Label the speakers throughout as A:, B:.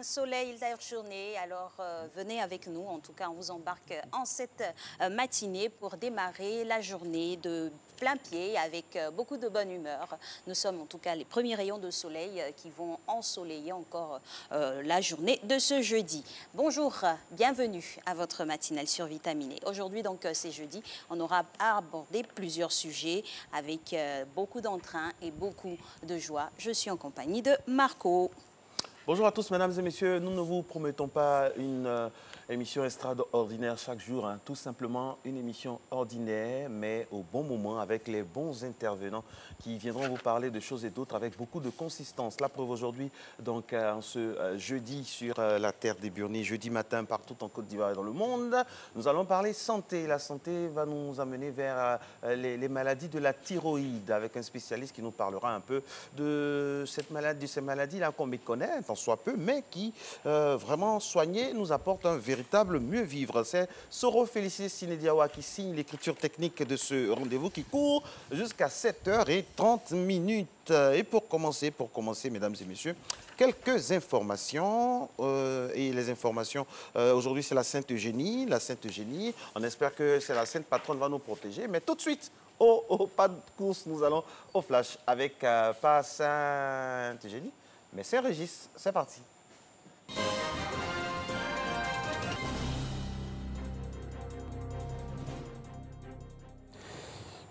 A: un soleil la journée, alors venez avec nous. En tout cas, on vous embarque en cette matinée pour démarrer la journée de plein pied avec beaucoup de bonne humeur. Nous sommes en tout cas les premiers rayons de soleil qui vont ensoleiller encore la journée de ce jeudi. Bonjour, bienvenue à votre matinale survitaminée. Aujourd'hui, donc, c'est jeudi, on aura abordé plusieurs sujets avec beaucoup d'entrain et beaucoup de joie. Je suis en compagnie de Marco.
B: Bonjour à tous, mesdames et messieurs. Nous ne vous promettons pas une émission extraordinaire chaque jour, hein. Tout simplement une émission ordinaire, mais au bon moment, avec les bons intervenants qui viendront vous parler de choses et d'autres avec beaucoup de consistance. La preuve aujourd'hui, donc, en ce jeudi sur la terre des Burnées, jeudi matin partout en Côte d'Ivoire et dans le monde, nous allons parler santé. La santé va nous amener vers les maladies de la thyroïde, avec un spécialiste qui nous parlera un peu de cette maladie, de ces maladies-là qu'on méconnaît, tant soit peu, mais qui, vraiment soignés, nous apporte un véritable mieux vivre. C'est Soro Félicité Sinédiawa qui signe l'écriture technique de ce rendez-vous qui court jusqu'à 7h30. Et pour commencer, mesdames et messieurs, quelques informations. Et les informations, aujourd'hui, c'est la Sainte Eugénie. La Sainte Eugénie, on espère que c'est la Sainte Patronne va nous protéger. Mais tout de suite, pas de course, nous allons au flash avec pas Sainte Eugénie, mais c'est Régis. C'est parti.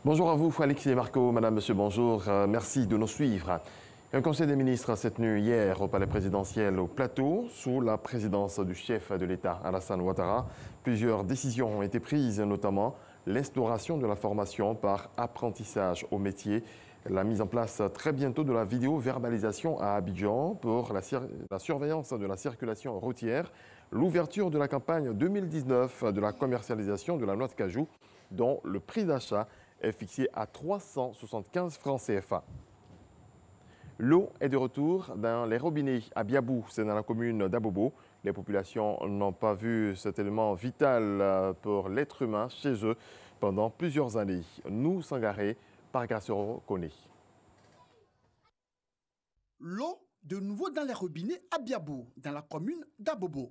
C: Bonjour à vous, Alexis et Marco. Madame, monsieur, bonjour. Merci de nous suivre. Un conseil des ministres s'est tenu hier au palais présidentiel au Plateau, sous la présidence du chef de l'État, Alassane Ouattara. Plusieurs décisions ont été prises, notamment l'instauration de la formation par apprentissage au métier, la mise en place très bientôt de la vidéo-verbalisation à Abidjan pour la surveillance de la circulation routière, l'ouverture de la campagne 2019 de la commercialisation de la noix de cajou, dont le prix d'achat est fixé à 375 francs CFA. L'eau est de retour dans les robinets à Biabou, c'est dans la commune d'Abobo. Les populations n'ont pas vu cet élément vital pour l'être humain chez eux pendant plusieurs années. Nous, Sangaré, par Grassero, connaît.
D: L'eau de nouveau dans les robinets à Biabou, dans la commune d'Abobo.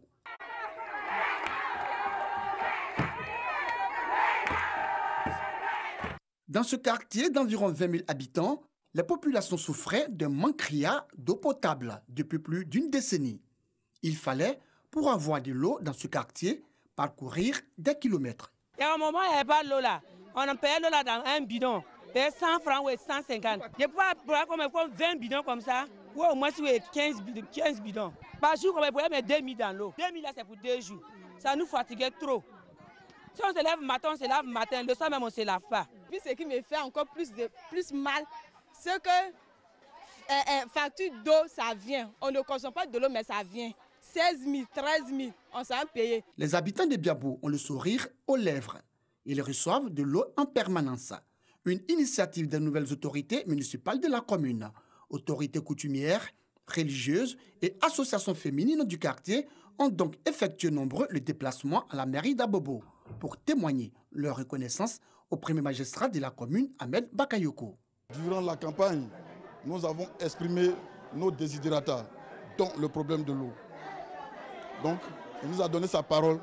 D: Dans ce quartier d'environ 20 000 habitants, les populations souffraient d'un manque criard d'eau potable depuis plus d'une décennie. Il fallait, pour avoir de l'eau dans ce quartier, parcourir des kilomètres.
E: Il y a un moment, il n'y avait pas de l'eau là. On en payait l'eau là dans un bidon. Payait 100 francs ou 150. Je pouvais comme 20 bidons comme ça, ou au moins 15 bidons. Par jour, on pouvait mettre 2000 dans l'eau. 2000 là, c'est pour 2 jours. Ça nous fatiguait trop. Si on se lève matin, on se lave matin. Le soir même, on ne se lave pas.
F: Puis ce qui me fait encore plus mal, c'est que facture d'eau, ça vient. On ne consomme pas de l'eau, mais ça vient. 16 000, 13 000, on s'en paye.
D: Les habitants de Biabou ont le sourire aux lèvres. Ils reçoivent de l'eau en permanence. Une initiative des nouvelles autorités municipales de la commune. Autorités coutumières, religieuses et associations féminines du quartier ont donc effectué nombreux le déplacement à la mairie d'Abobo pour témoigner leur reconnaissance au premier magistrat de la commune, Ahmed Bakayoko.
G: Durant la campagne, nous avons exprimé nos désidératas, dont le problème de l'eau. Donc, il nous a donné sa parole.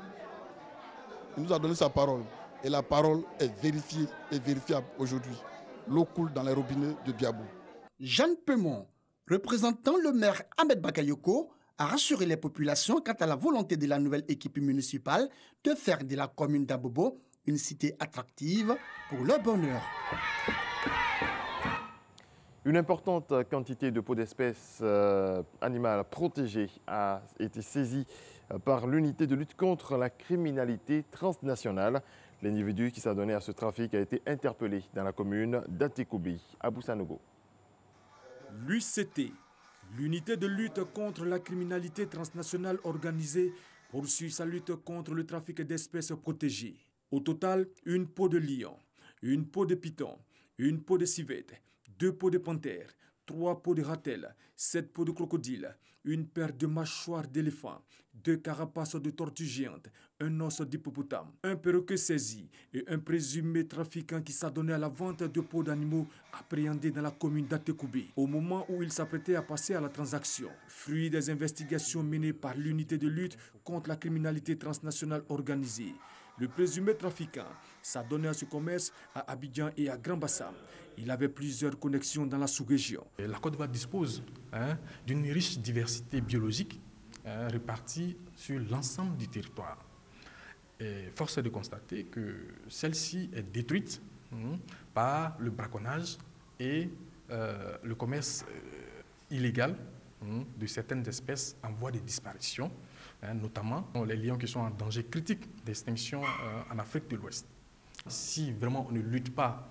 G: Et la parole est vérifiée et vérifiable aujourd'hui. L'eau coule dans les robinets de Biabou.
D: Jeanne Pemont, représentant le maire Ahmed Bakayoko, a rassuré les populations quant à la volonté de la nouvelle équipe municipale de faire de la commune d'Abobo une cité attractive pour leur bonheur.
C: Une importante quantité de peaux d'espèces animales protégées a été saisie par l'unité de lutte contre la criminalité transnationale. L'individu qui s'est donné à ce trafic a été interpellé dans la commune d'Atekoubi, à Boussanogo.
H: L'UCT, l'unité de lutte contre la criminalité transnationale organisée, poursuit sa lutte contre le trafic d'espèces protégées. Au total, une peau de lion, une peau de python, une peau de civette, 2 peaux de panthère, 3 peaux de ratel, 7 peaux de crocodile, une paire de mâchoires d'éléphant, 2 carapaces de tortues géantes, un os d'hippopotame, un perroquet saisi et un présumé trafiquant qui s'adonnait à la vente de peaux d'animaux appréhendés dans la commune d'Atekoubé au moment où il s'apprêtait à passer à la transaction. Fruit des investigations menées par l'unité de lutte contre la criminalité transnationale organisée. Le présumé trafiquant s'adonnait à ce commerce à Abidjan et à Grand Bassam. Il avait plusieurs connexions dans la sous-région.
I: La Côte d'Ivoire dispose d'une riche diversité biologique répartie sur l'ensemble du territoire. Et force est de constater que celle-ci est détruite par le braconnage et le commerce illégal de certaines espèces en voie de disparition, notamment les lions qui sont en danger critique d'extinction en Afrique de l'Ouest. Si vraiment on ne lutte pas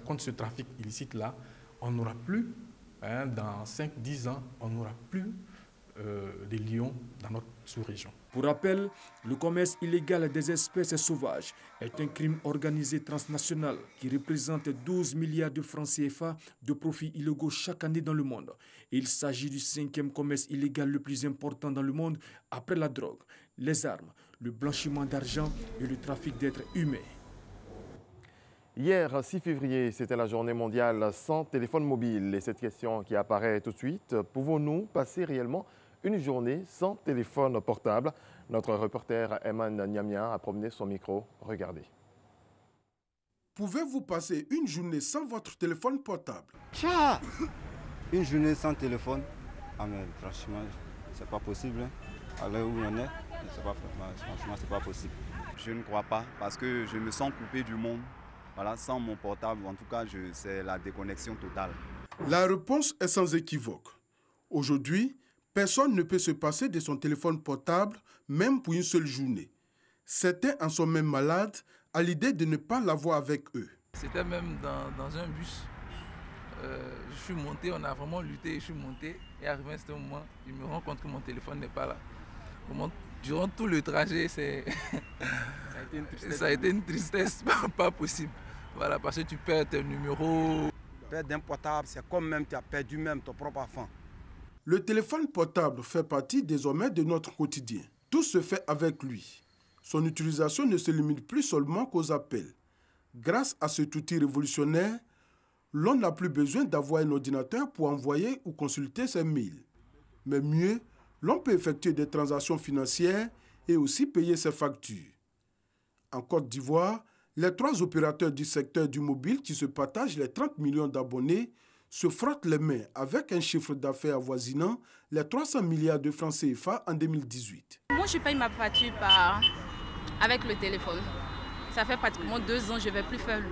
I: contre ce trafic illicite-là, on n'aura plus, dans 5-10 ans, on n'aura plus des lions dans notre sous-région.
H: Pour rappel, le commerce illégal des espèces sauvages est un crime organisé transnational qui représente 12 milliards de francs CFA de profits illégaux chaque année dans le monde. Il s'agit du 5e commerce illégal le plus important dans le monde après la drogue, les armes, le blanchiment d'argent et le trafic d'êtres humains.
C: Hier, 6 février, c'était la journée mondiale sans téléphone mobile. Et cette question qui apparaît tout de suite, pouvons-nous passer réellement une journée sans téléphone portable? Notre reporter Eman Niamia a promené son micro. Regardez.
D: Pouvez-vous passer une journée sans votre téléphone portable?
J: Tcha! Une journée sans téléphone? Ah mais franchement, c'est pas possible. À l'heure où on est, franchement, c'est pas possible.
K: Je ne crois pas parce que je me sens coupé du monde. Voilà, sans mon portable, en tout cas, c'est la déconnexion totale.
D: La réponse est sans équivoque. Aujourd'hui, personne ne peut se passer de son téléphone portable, même pour une seule journée. Certains en sont même malades à l'idée de ne pas l'avoir avec eux.
L: C'était même dans un bus. Je suis monté, on a vraiment lutté, je suis monté. Et arrivé à ce moment, je me rends compte que mon téléphone n'est pas là. Durant tout le trajet, ça a été une tristesse pas possible. Voilà, parce que tu perds tes numéros.
K: Perdre un portable, c'est comme même tu as perdu même ton propre enfant.
D: Le téléphone portable fait partie désormais de notre quotidien. Tout se fait avec lui. Son utilisation ne se limite plus seulement qu'aux appels. Grâce à cet outil révolutionnaire, l'on n'a plus besoin d'avoir un ordinateur pour envoyer ou consulter ses mails. Mais mieux, l'on peut effectuer des transactions financières et aussi payer ses factures. En Côte d'Ivoire, les 3 opérateurs du secteur du mobile qui se partagent les 30 millions d'abonnés se frottent les mains avec un chiffre d'affaires avoisinant les 300 milliards de francs CFA en 2018.
M: Moi, je paye ma facture avec le téléphone. Ça fait pratiquement 2 ans que je ne vais plus faire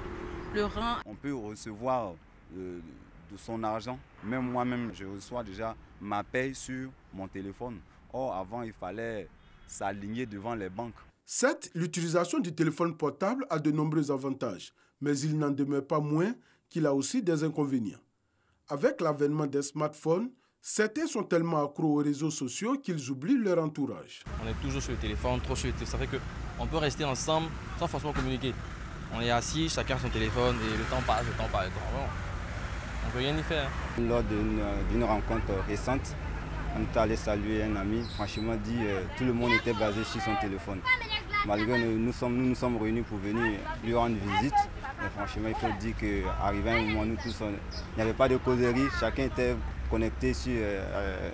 M: le rang.
K: On peut recevoir de son argent. Même moi-même, je reçois déjà ma paye sur mon téléphone. Or, avant, il fallait s'aligner devant les banques.
D: Certes, l'utilisation du téléphone portable a de nombreux avantages, mais il n'en demeure pas moins qu'il a aussi des inconvénients. Avec l'avènement des smartphones, certains sont tellement accros aux réseaux sociaux qu'ils oublient leur entourage.
N: On est toujours sur le téléphone, trop sur le téléphone. Ça fait qu'on peut rester ensemble sans forcément communiquer. On est assis, chacun a son téléphone et le temps passe. On ne peut rien y faire.
J: Lors d'une rencontre récente, on est allé saluer un ami. Franchement dit, tout le monde était basé sur son téléphone. Malgré nous nous sommes réunis pour venir lui rendre visite. Mais franchement, il faut dire qu'arrivé à un moment, nous tous, il n'y avait pas de causerie. Chacun était connecté sur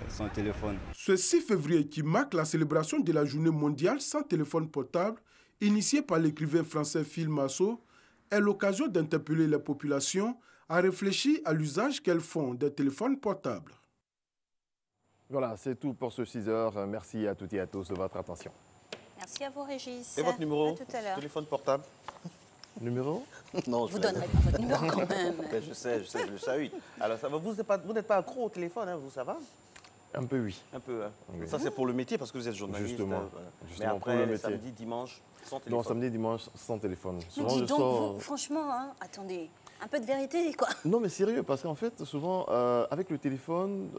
J: son téléphone.
D: Ce 6 février qui marque la célébration de la journée mondiale sans téléphone portable, initiée par l'écrivain français Phil Massot, est l'occasion d'interpeller les populations à réfléchir à l'usage qu'elles font des téléphones portables.
C: Voilà, c'est tout pour ce 6 heures. Merci à toutes et à tous de votre attention.
A: Merci à vous, Régis.
B: Et votre numéro?
A: À tout à l'heure.
B: Téléphone portable?
C: Numéro?
B: Non,
A: vous ne donnerez pas votre numéro quand même.
B: Ben, je sais, je le savais. Alors, ça va, vous n'êtes pas accro au téléphone, hein, vous, ça va?
C: Un peu, oui.
B: Un peu, hein.
C: Oui.
B: Ça, c'est pour le métier, parce que vous êtes journaliste.
C: Justement.
B: Mais après,
C: pour le métier.
B: samedi, dimanche, sans téléphone.
C: Non, samedi, dimanche, sans téléphone.
A: Mais
C: Souvent,
A: dis
C: je
A: donc,
C: sors...
A: vous, franchement, hein, attendez, un peu de vérité, quoi.
C: Non, mais sérieux, parce qu'en fait, souvent, avec le téléphone,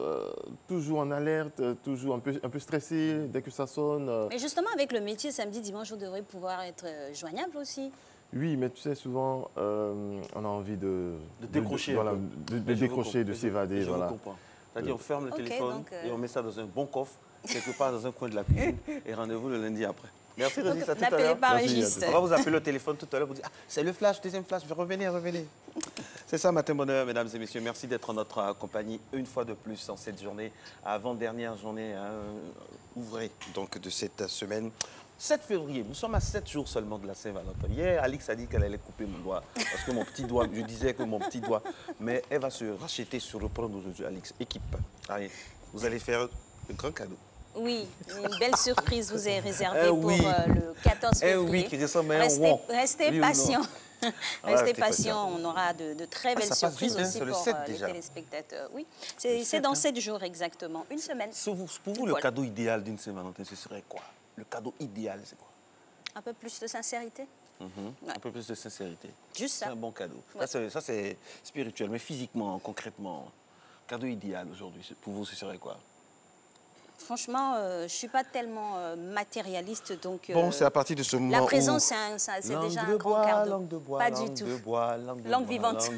C: toujours en alerte, toujours un peu stressé dès que ça sonne.
A: Mais justement, avec le métier, samedi, dimanche, vous devrez pouvoir être joignable aussi.
C: Oui, mais tu sais, souvent, on a envie de
B: décrocher.
C: Voilà, de décrocher, de s'évader.
B: Je
C: voilà.
B: vous comprends. C'est-à-dire, on ferme le téléphone
A: donc,
B: et on met ça dans un bon coffre, quelque part dans un coin de la cuisine, et rendez-vous le lundi après. Merci Régis, à tout à l'heure.
A: N'appelez pas Régis.
B: On va vous appeler au téléphone tout à l'heure pour dire c'est le flash, deuxième flash, revenez. C'est ça, Matin Bonheur, mesdames et messieurs. Merci d'être en notre compagnie une fois de plus en cette journée, avant-dernière journée ouvrée donc, de cette semaine. 7 février, nous sommes à 7 jours seulement de la Saint-Valentin. Hier, Alix a dit qu'elle allait couper mon doigt, parce que mon petit doigt, je disais que mon petit doigt, mais elle va se racheter, se reprendre aujourd'hui, Alix. Équipe, allez, vous allez faire un grand cadeau.
A: Oui, une belle surprise vous est réservée pour le 14 février. Restez patient. Restez patient, on aura de très belles surprises aussi pour les téléspectateurs. Oui, c'est dans 7 jours exactement, une semaine.
B: Pour vous, le cadeau idéal d'une Saint-Valentin, ce serait quoi? Le cadeau idéal, c'est quoi?
A: Un peu plus de sincérité.
B: Un peu plus de sincérité.
A: Juste ça.
B: C'est un bon cadeau. Ouais. Ça, c'est spirituel, mais physiquement, concrètement, cadeau idéal aujourd'hui, pour vous, ce serait quoi?
A: Franchement, je ne suis pas tellement matérialiste, donc...
B: Bon, c'est à partir de ce moment
A: la présence, c'est déjà un grand cadeau.
B: Langue de bois,
A: pas
B: langue
A: du tout.
B: De bois,
A: langue vivante.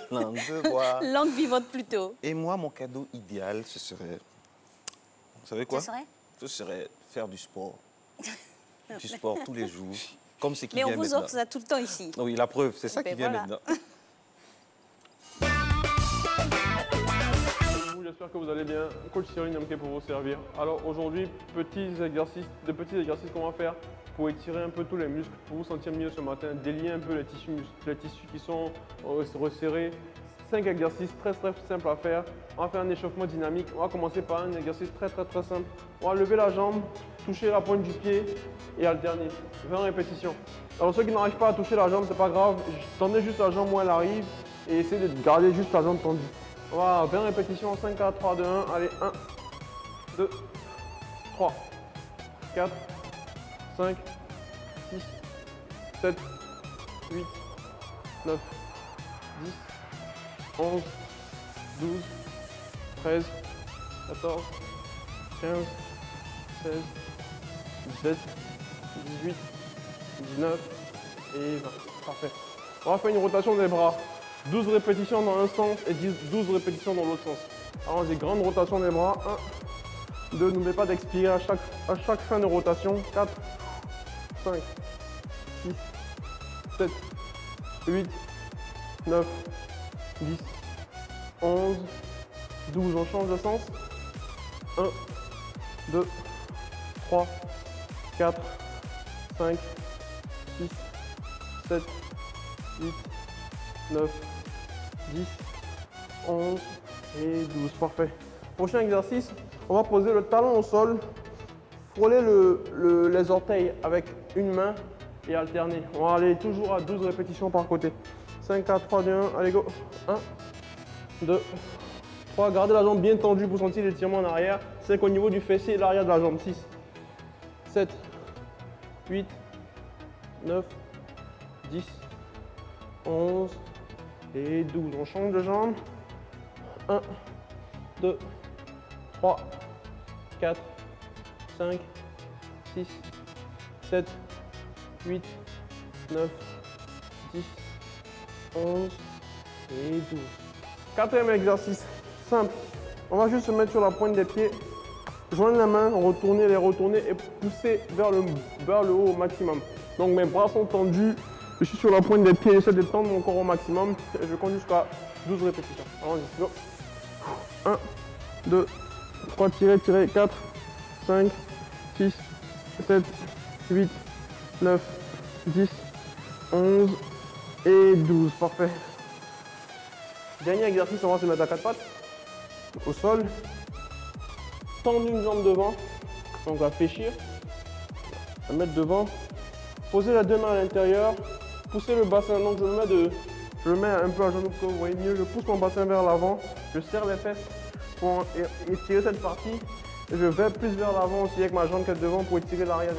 B: Langue de bois.
A: Langue vivante plutôt.
B: Et moi, mon cadeau idéal, ce serait... Vous savez quoi? Ce serait faire du sport. Du sport tous les jours, comme ce qui vient maintenant.
A: Mais on vous offre ça tout le temps ici.
B: Oui, la preuve, c'est ça qui vient maintenant.
O: J'espère que vous allez bien. Coach Cyril Namke pour vous servir. Alors aujourd'hui, de petits exercices qu'on va faire pour étirer un peu tous les muscles, pour vous sentir mieux ce matin, délier un peu les tissus qui sont resserrés. 5 exercices très simples à faire. On va faire un échauffement dynamique. On va commencer par un exercice très simple. On va lever la jambe, toucher la pointe du pied et alterner. 20 répétitions. Alors ceux qui n'arrivent pas à toucher la jambe, c'est pas grave. Tendez juste la jambe où elle arrive et essayez de garder juste la jambe tendue. Voilà, 20 répétitions, 5, 4, 3, 2, 1. Allez, 1, 2, 3, 4, 5, 6, 7, 8, 9, 10, 11, 12, 13, 14, 15, 16, 17, 18, 19 et 20. Parfait. On va faire une rotation des bras. 12 répétitions dans un sens et 12 répétitions dans l'autre sens. Alors, j'ai grande rotation des bras. 1, 2, n'oubliez pas d'expirer à chaque fin de rotation. 4, 5, 6, 7, 8, 9, 10, 11, 12. On change de sens. 1, 2, 3, 4, 5, 6, 7, 8, 9, 10, 11 et 12. Parfait. Prochain exercice, on va poser le talon au sol, frôler les orteils avec une main et alterner. On va aller toujours à 12 répétitions par côté. 5, 4, 3, 2, 1, allez go. 1, 2, 3, gardez la jambe bien tendue pour sentir l'étirement en arrière. 5 au niveau du fessier et l'arrière de la jambe. 6, 7, 8, 9, 10, 11 et 12. On change de jambe. 1, 2, 3, 4, 5, 6, 7, 8, 9, 10, 11 et 12. Quatrième exercice, simple. On va juste se mettre sur la pointe des pieds, joindre la main, retourner, les retourner et pousser vers le haut au maximum. Donc mes bras sont tendus, je suis sur la pointe des pieds, j'essaie de tendre mon corps au maximum et je compte jusqu'à 12 répétitions. Allons-y, go. 1, 2, 3, tirez, 4, 5, 6, 7, 8, 9, 10, 11 et 12. Parfait. Dernier exercice, on va se mettre à 4 pattes, au sol, tendre une jambe devant, donc on va fléchir, la mettre devant, poser la deux mains à l'intérieur, pousser le bassin, donc je le mets un peu à genoux pour que vous voyez mieux, je pousse mon bassin vers l'avant, je serre les fesses pour étirer cette partie, et je vais plus vers l'avant aussi avec ma jambe qui est devant pour étirer l'arrière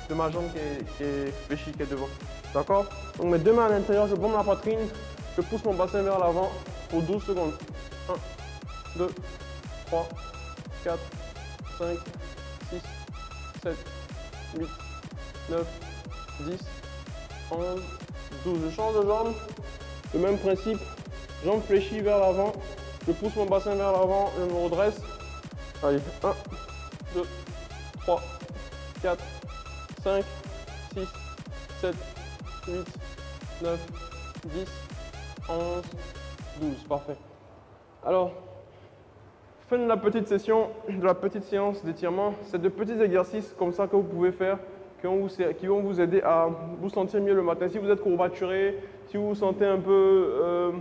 O: de ma jambe qui est fléchie, qui est devant. D'accord? Donc mes deux mains à l'intérieur, je bombe la poitrine, je pousse mon bassin vers l'avant pour 12 secondes. 1, 2, 3, 4, 5, 6, 7, 8, 9, 10, 11, 12. Je change de jambe. Le même principe. Jambe fléchie vers l'avant. Je pousse mon bassin vers l'avant. Je me redresse. Allez, 1, 2, 3, 4, 5, 6, 7, 8, 9, 10, 11, 12. Parfait. Alors, fin de la petite session, de la petite séance d'étirement, c'est de petits exercices comme ça que vous pouvez faire qui vont vous aider à vous sentir mieux le matin. Si vous êtes courbaturé, si vous vous sentez un peu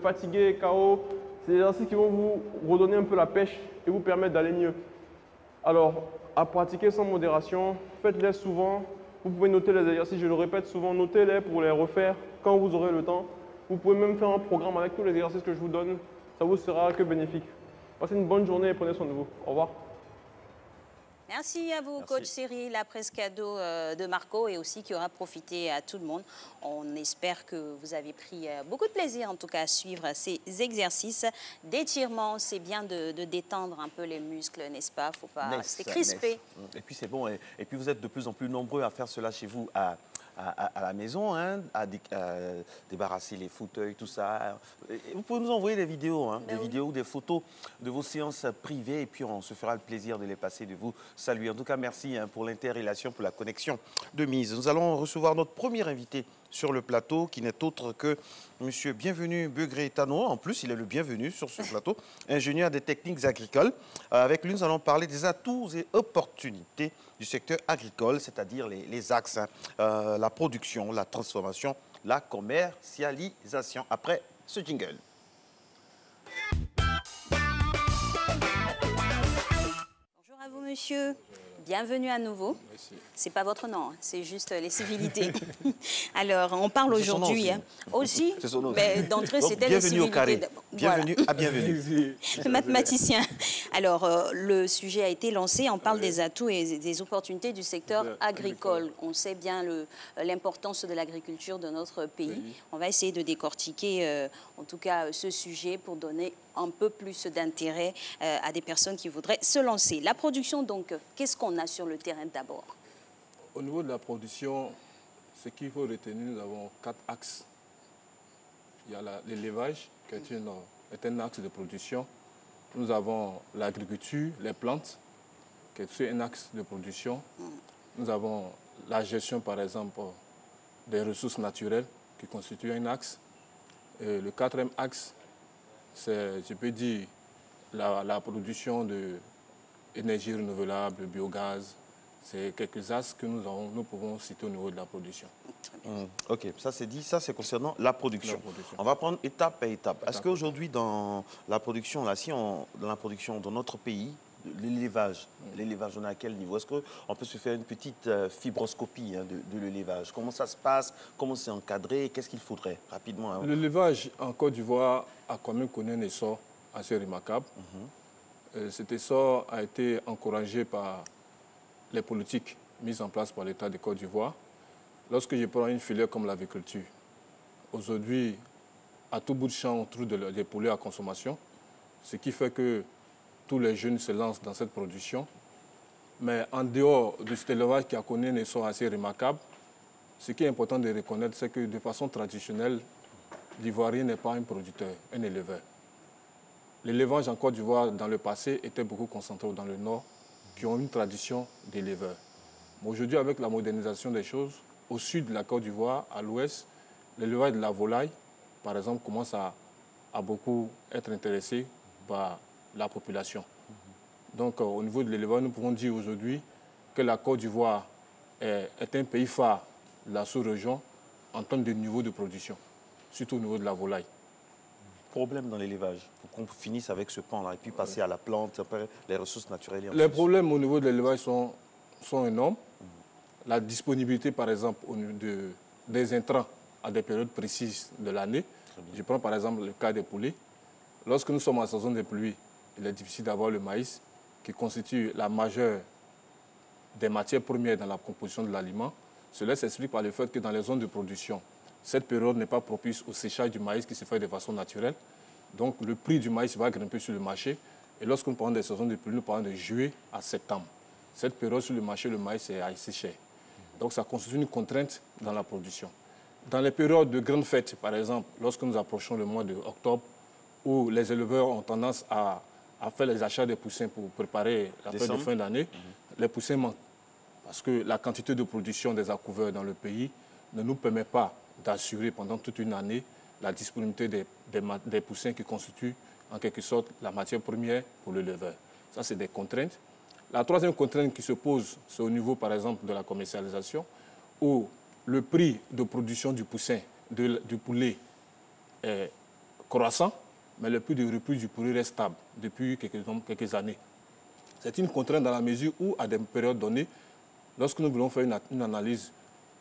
O: fatigué, KO, c'est des exercices qui vont vous redonner un peu la pêche et vous permettre d'aller mieux. Alors, à pratiquer sans modération, faites-les souvent. Vous pouvez noter les exercices, je le répète souvent, notez-les pour les refaire quand vous aurez le temps. Vous pouvez même faire un programme avec tous les exercices que je vous donne. Ça vous sera que bénéfique. Passez une bonne journée et prenez soin de vous. Au revoir.
A: Merci à vous, coach Cyril, la presse cadeau de Marco et aussi qui aura profité à tout le monde. On espère que vous avez pris beaucoup de plaisir, en tout cas, à suivre ces exercices d'étirement. C'est bien de détendre un peu les muscles, n'est-ce pas? Faut pas rester crispé.
B: Et puis c'est bon. Et puis vous êtes de plus en plus nombreux à faire cela chez vous à la maison, hein, à débarrasser les fauteuils, tout ça. Et vous pouvez nous envoyer des vidéos, hein, des vidéos, des photos de vos séances privées et puis on se fera le plaisir de les passer, de vous saluer. En tout cas, merci pour l'interrelation, pour la connexion de mise. Nous allons recevoir notre premier invité sur le plateau, qui n'est autre que M. Bienvenu Begré-Tano. En plus, il est le bienvenu sur ce plateau, ingénieur des techniques agricoles. Avec lui, nous allons parler des atouts et opportunités du secteur agricole, c'est-à-dire les axes, hein, la production, la transformation, la commercialisation. Après ce jingle.
A: Bonjour à vous, monsieur. Bienvenue à nouveau. C'est pas votre nom, c'est juste les civilités. Alors, on parle aujourd'hui aussi, mais d'entrée, c'était les civilités.
B: Bienvenue au carré. Bienvenue à bienvenue.
A: Le mathématicien. Alors, le sujet a été lancé. On parle des atouts et des opportunités du secteur agricole. On sait bien l'importance de l'agriculture de notre pays. On va essayer de décortiquer, en tout cas, ce sujet pour donner un peu plus d'intérêt à des personnes qui voudraient se lancer. La production, donc, qu'est-ce qu'on a sur le terrain d'abord?
P: Au niveau de la production, ce qu'il faut retenir, nous avons 4 axes. Il y a l'élevage, qui est un axe de production. Nous avons l'agriculture, les plantes, qui est aussi un axe de production. Nous avons la gestion, par exemple, des ressources naturelles, qui constitue un axe. Et le 4e axe, c'est, je peux dire, la production d'énergie renouvelable, biogaz. C'est quelques axes que nous pouvons citer au niveau de la production.
B: Ok, ça c'est dit, ça c'est concernant la production. On va prendre étape par étape. Est-ce qu'aujourd'hui dans la production, là, dans notre pays, l'élevage, on est à quel niveau? Est-ce qu'on peut se faire une petite fibroscopie de l'élevage? Comment ça se passe? Comment c'est encadré? Qu'est-ce qu'il faudrait rapidement? Hein?
P: L'élevage en Côte d'Ivoire a quand même connu un essor assez remarquable. Cet essor a été encouragé par les politiques mises en place par l'État de Côte d'Ivoire. Lorsque je prends une filière comme l'agriculture, aujourd'hui, à tout bout de champ, on trouve des poulets à consommation, ce qui fait que tous les jeunes se lancent dans cette production. Mais en dehors de cet élevage qui a connu un essor assez remarquable, ce qui est important de reconnaître, c'est que de façon traditionnelle, l'Ivoirien n'est pas un producteur, un éleveur. L'élevage en Côte d'Ivoire, dans le passé, était beaucoup concentré dans le nord, qui ont une tradition d'éleveurs. Aujourd'hui, avec la modernisation des choses, au sud de la Côte d'Ivoire, à l'ouest, l'élevage de la volaille, par exemple, commence à beaucoup être intéressé par la population. Donc, au niveau de l'élevage, nous pouvons dire aujourd'hui que la Côte d'Ivoire est un pays phare de la sous-région en termes de niveau de production, surtout au niveau de la volaille.
B: Problème dans l'élevage, pour qu'on finisse avec ce pan-là et puis passer à la plante, après les ressources naturelles.
P: Les problèmes au niveau de l'élevage sont énormes. La disponibilité, par exemple, des intrants à des périodes précises de l'année. Je prends par exemple le cas des poulets. Lorsque nous sommes en saison de pluie, il est difficile d'avoir le maïs, qui constitue la majeure des matières premières dans la composition de l'aliment. Cela s'explique par le fait que dans les zones de production, cette période n'est pas propice au séchage du maïs qui se fait de façon naturelle. Donc le prix du maïs va grimper sur le marché. Et lorsque nous parlons des saisons de pluie, nous parlons de juillet à septembre. Cette période sur le marché, le maïs est assez cher. Donc ça constitue une contrainte dans la production. dans les périodes de grandes fêtes, par exemple, lorsque nous approchons le mois d'octobre, où les éleveurs ont tendance à faire les achats des poussins pour préparer la fête de fin d'année, les poussins manquent. Parce que la quantité de production des accouverts dans le pays ne nous permet pas d'assurer pendant toute une année la disponibilité des poussins qui constituent en quelque sorte la matière première pour l'éleveur. Ça, c'est des contraintes. La troisième contrainte qui se pose, c'est au niveau, par exemple, de la commercialisation, où le prix de production du poussin, du poulet, est croissant, mais le prix de reprise du poulet reste stable depuis quelques années. C'est une contrainte dans la mesure où, à des périodes données, lorsque nous voulons faire une analyse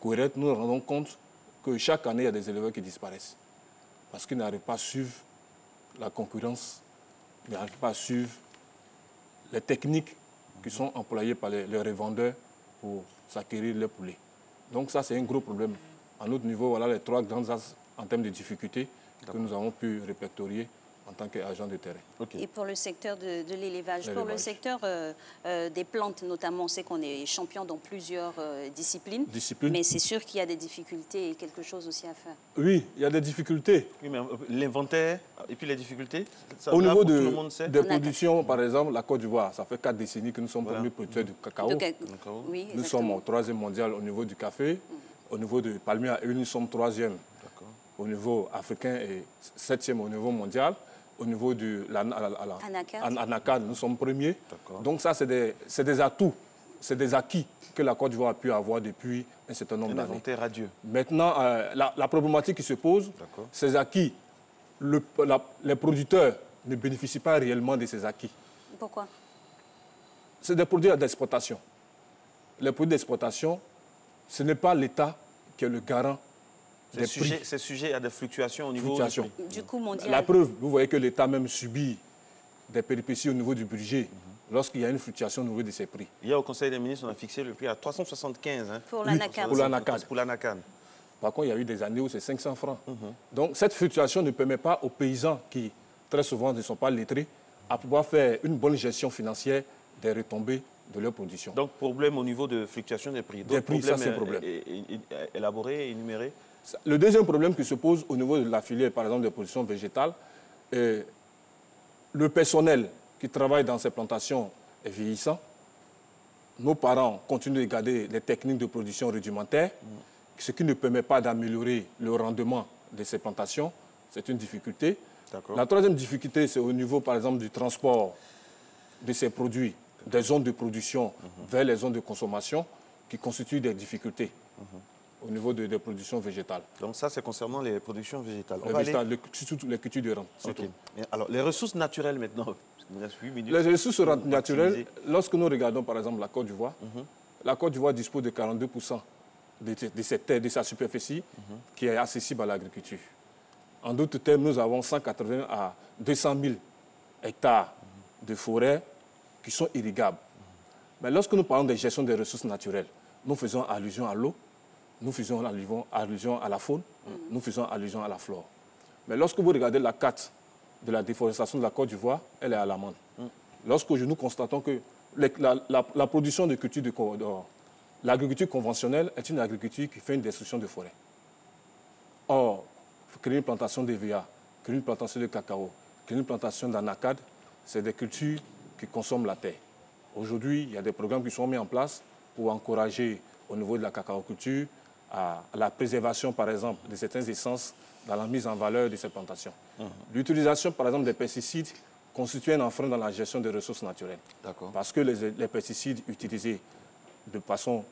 P: cohérente, nous nous rendons compte que chaque année, il y a des éleveurs qui disparaissent. Parce qu'ils n'arrivent pas à suivre la concurrence, ils n'arrivent pas à suivre les techniques qui sont employées par les revendeurs pour s'acquérir les poulets. Donc ça, c'est un gros problème. À notre niveau, voilà les 3 grands axes en termes de difficultés que nous avons pu répertorier en tant qu'agent de terrain.
A: Et pour le secteur de l'élevage, pour le secteur des plantes notamment, on sait qu'on est champion dans plusieurs disciplines, mais c'est sûr qu'il y a des difficultés et quelque chose aussi à faire.
P: Oui, il y a des difficultés.
B: Oui, mais l'inventaire et puis les difficultés, ça,
P: au niveau
B: des
P: productions, par exemple, la Côte d'Ivoire, ça fait 4 décennies que nous sommes premiers producteurs du cacao.
A: Oui,
P: nous sommes au 3e mondial au niveau du café. Au niveau du palmier à huile, nous sommes 3e au niveau africain et 7e au niveau mondial. Au niveau de l'Anacad, nous sommes premiers. Donc ça, c'est des atouts, c'est des acquis que la Côte d'Ivoire a pu avoir depuis un certain nombre d'années.
B: Radieux.
P: Maintenant, la problématique qui se pose, ces acquis, les producteurs ne bénéficient pas réellement de ces acquis.
A: Pourquoi?
P: C'est des produits d'exportation. Les produits d'exportation, ce n'est pas l'État qui est le garant.
B: C'est sujet à des fluctuations au niveau
A: du coût mondial.
P: La preuve, vous voyez que l'État même subit des péripéties au niveau du budget lorsqu'il y a une fluctuation au niveau de ses prix.
B: Hier, au Conseil des ministres, on a fixé le prix à 375
A: pour l'Anacad.
P: Pour l'Anacad. Par contre, il y a eu des années où c'est 500 francs. Donc, cette fluctuation ne permet pas aux paysans qui, très souvent, ne sont pas lettrés, à pouvoir faire une bonne gestion financière des retombées de leur production.
B: Donc, problème au niveau de fluctuation des prix.
P: Des prix, ça, c'est un problème.
B: Élaboré et énuméré.
P: Le deuxième problème qui se pose au niveau de la filière, par exemple, des productions végétales, le personnel qui travaille dans ces plantations est vieillissant. Nos parents continuent de garder les techniques de production rudimentaires, ce qui ne permet pas d'améliorer le rendement de ces plantations. C'est une difficulté. La troisième difficulté, c'est au niveau, par exemple, du transport de ces produits des zones de production vers les zones de consommation qui constituent des difficultés. Au niveau des productions végétales.
B: Donc ça, c'est concernant les productions végétales.
P: Surtout les cultures de rente.
B: Alors, les ressources naturelles maintenant. Il me reste 8 minutes.
P: Les ressources naturelles, lorsque nous regardons par exemple la Côte d'Ivoire, la Côte d'Ivoire dispose de 42% de cette terre, de sa superficie, qui est accessible à l'agriculture. En d'autres termes, nous avons 180 à 200 000 hectares de forêts qui sont irrigables. Mais lorsque nous parlons de gestion des ressources naturelles, nous faisons allusion à l'eau, nous faisons allusion à la faune, nous faisons allusion à la flore. Mais lorsque vous regardez la carte de la déforestation de la Côte d'Ivoire, elle est à l'amende. Lorsque nous constatons que la production de culture l'agriculture conventionnelle est une agriculture qui fait une destruction de forêts. Or, créer une plantation d'EVA, créer une plantation de cacao, créer une plantation d'anacade, c'est des cultures qui consomment la terre. Aujourd'hui, il y a des programmes qui sont mis en place pour encourager au niveau de la cacaoculture à la préservation, par exemple, de certaines essences dans la mise en valeur de ces plantations. L'utilisation, par exemple, des pesticides constitue un enfreint dans la gestion des ressources naturelles. Parce que les pesticides utilisés de façon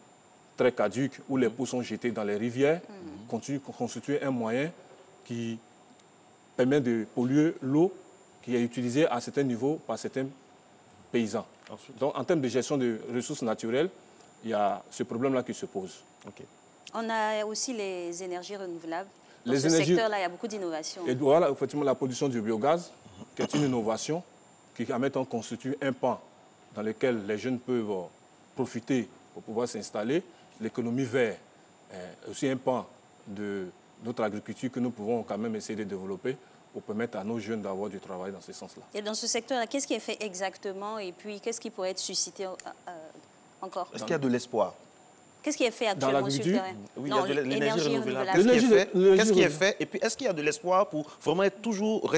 P: très caduque, où les pots sont jetés dans les rivières, constituent un moyen qui permet de polluer l'eau qui est utilisée à certains niveaux par certains paysans. Donc, en termes de gestion des ressources naturelles, il y a ce problème-là qui se pose.
A: On a aussi les énergies renouvelables. Dans
P: ce
A: secteur-là, il y a beaucoup d'innovations.
P: Et voilà, effectivement, la production du biogaz, qui est une innovation, qui, en même temps, constitue un pan dans lequel les jeunes peuvent profiter pour pouvoir s'installer. L'économie verte est aussi un pan de notre agriculture que nous pouvons quand même essayer de développer pour permettre à nos jeunes d'avoir du travail dans ce sens-là.
A: Et dans ce secteur-là, qu'est-ce qui est fait exactement et puis qu'est-ce qui pourrait être suscité encore?
B: Est-ce qu'il y a de l'espoir?
A: Qu'est-ce qui est fait actuellement sur le terrain?
B: Oui, il y a de l'énergie renouvelable.
A: Qu'est-ce
B: Qu'est-ce qui est fait? Et puis, est-ce qu'il y a de l'espoir pour vraiment être toujours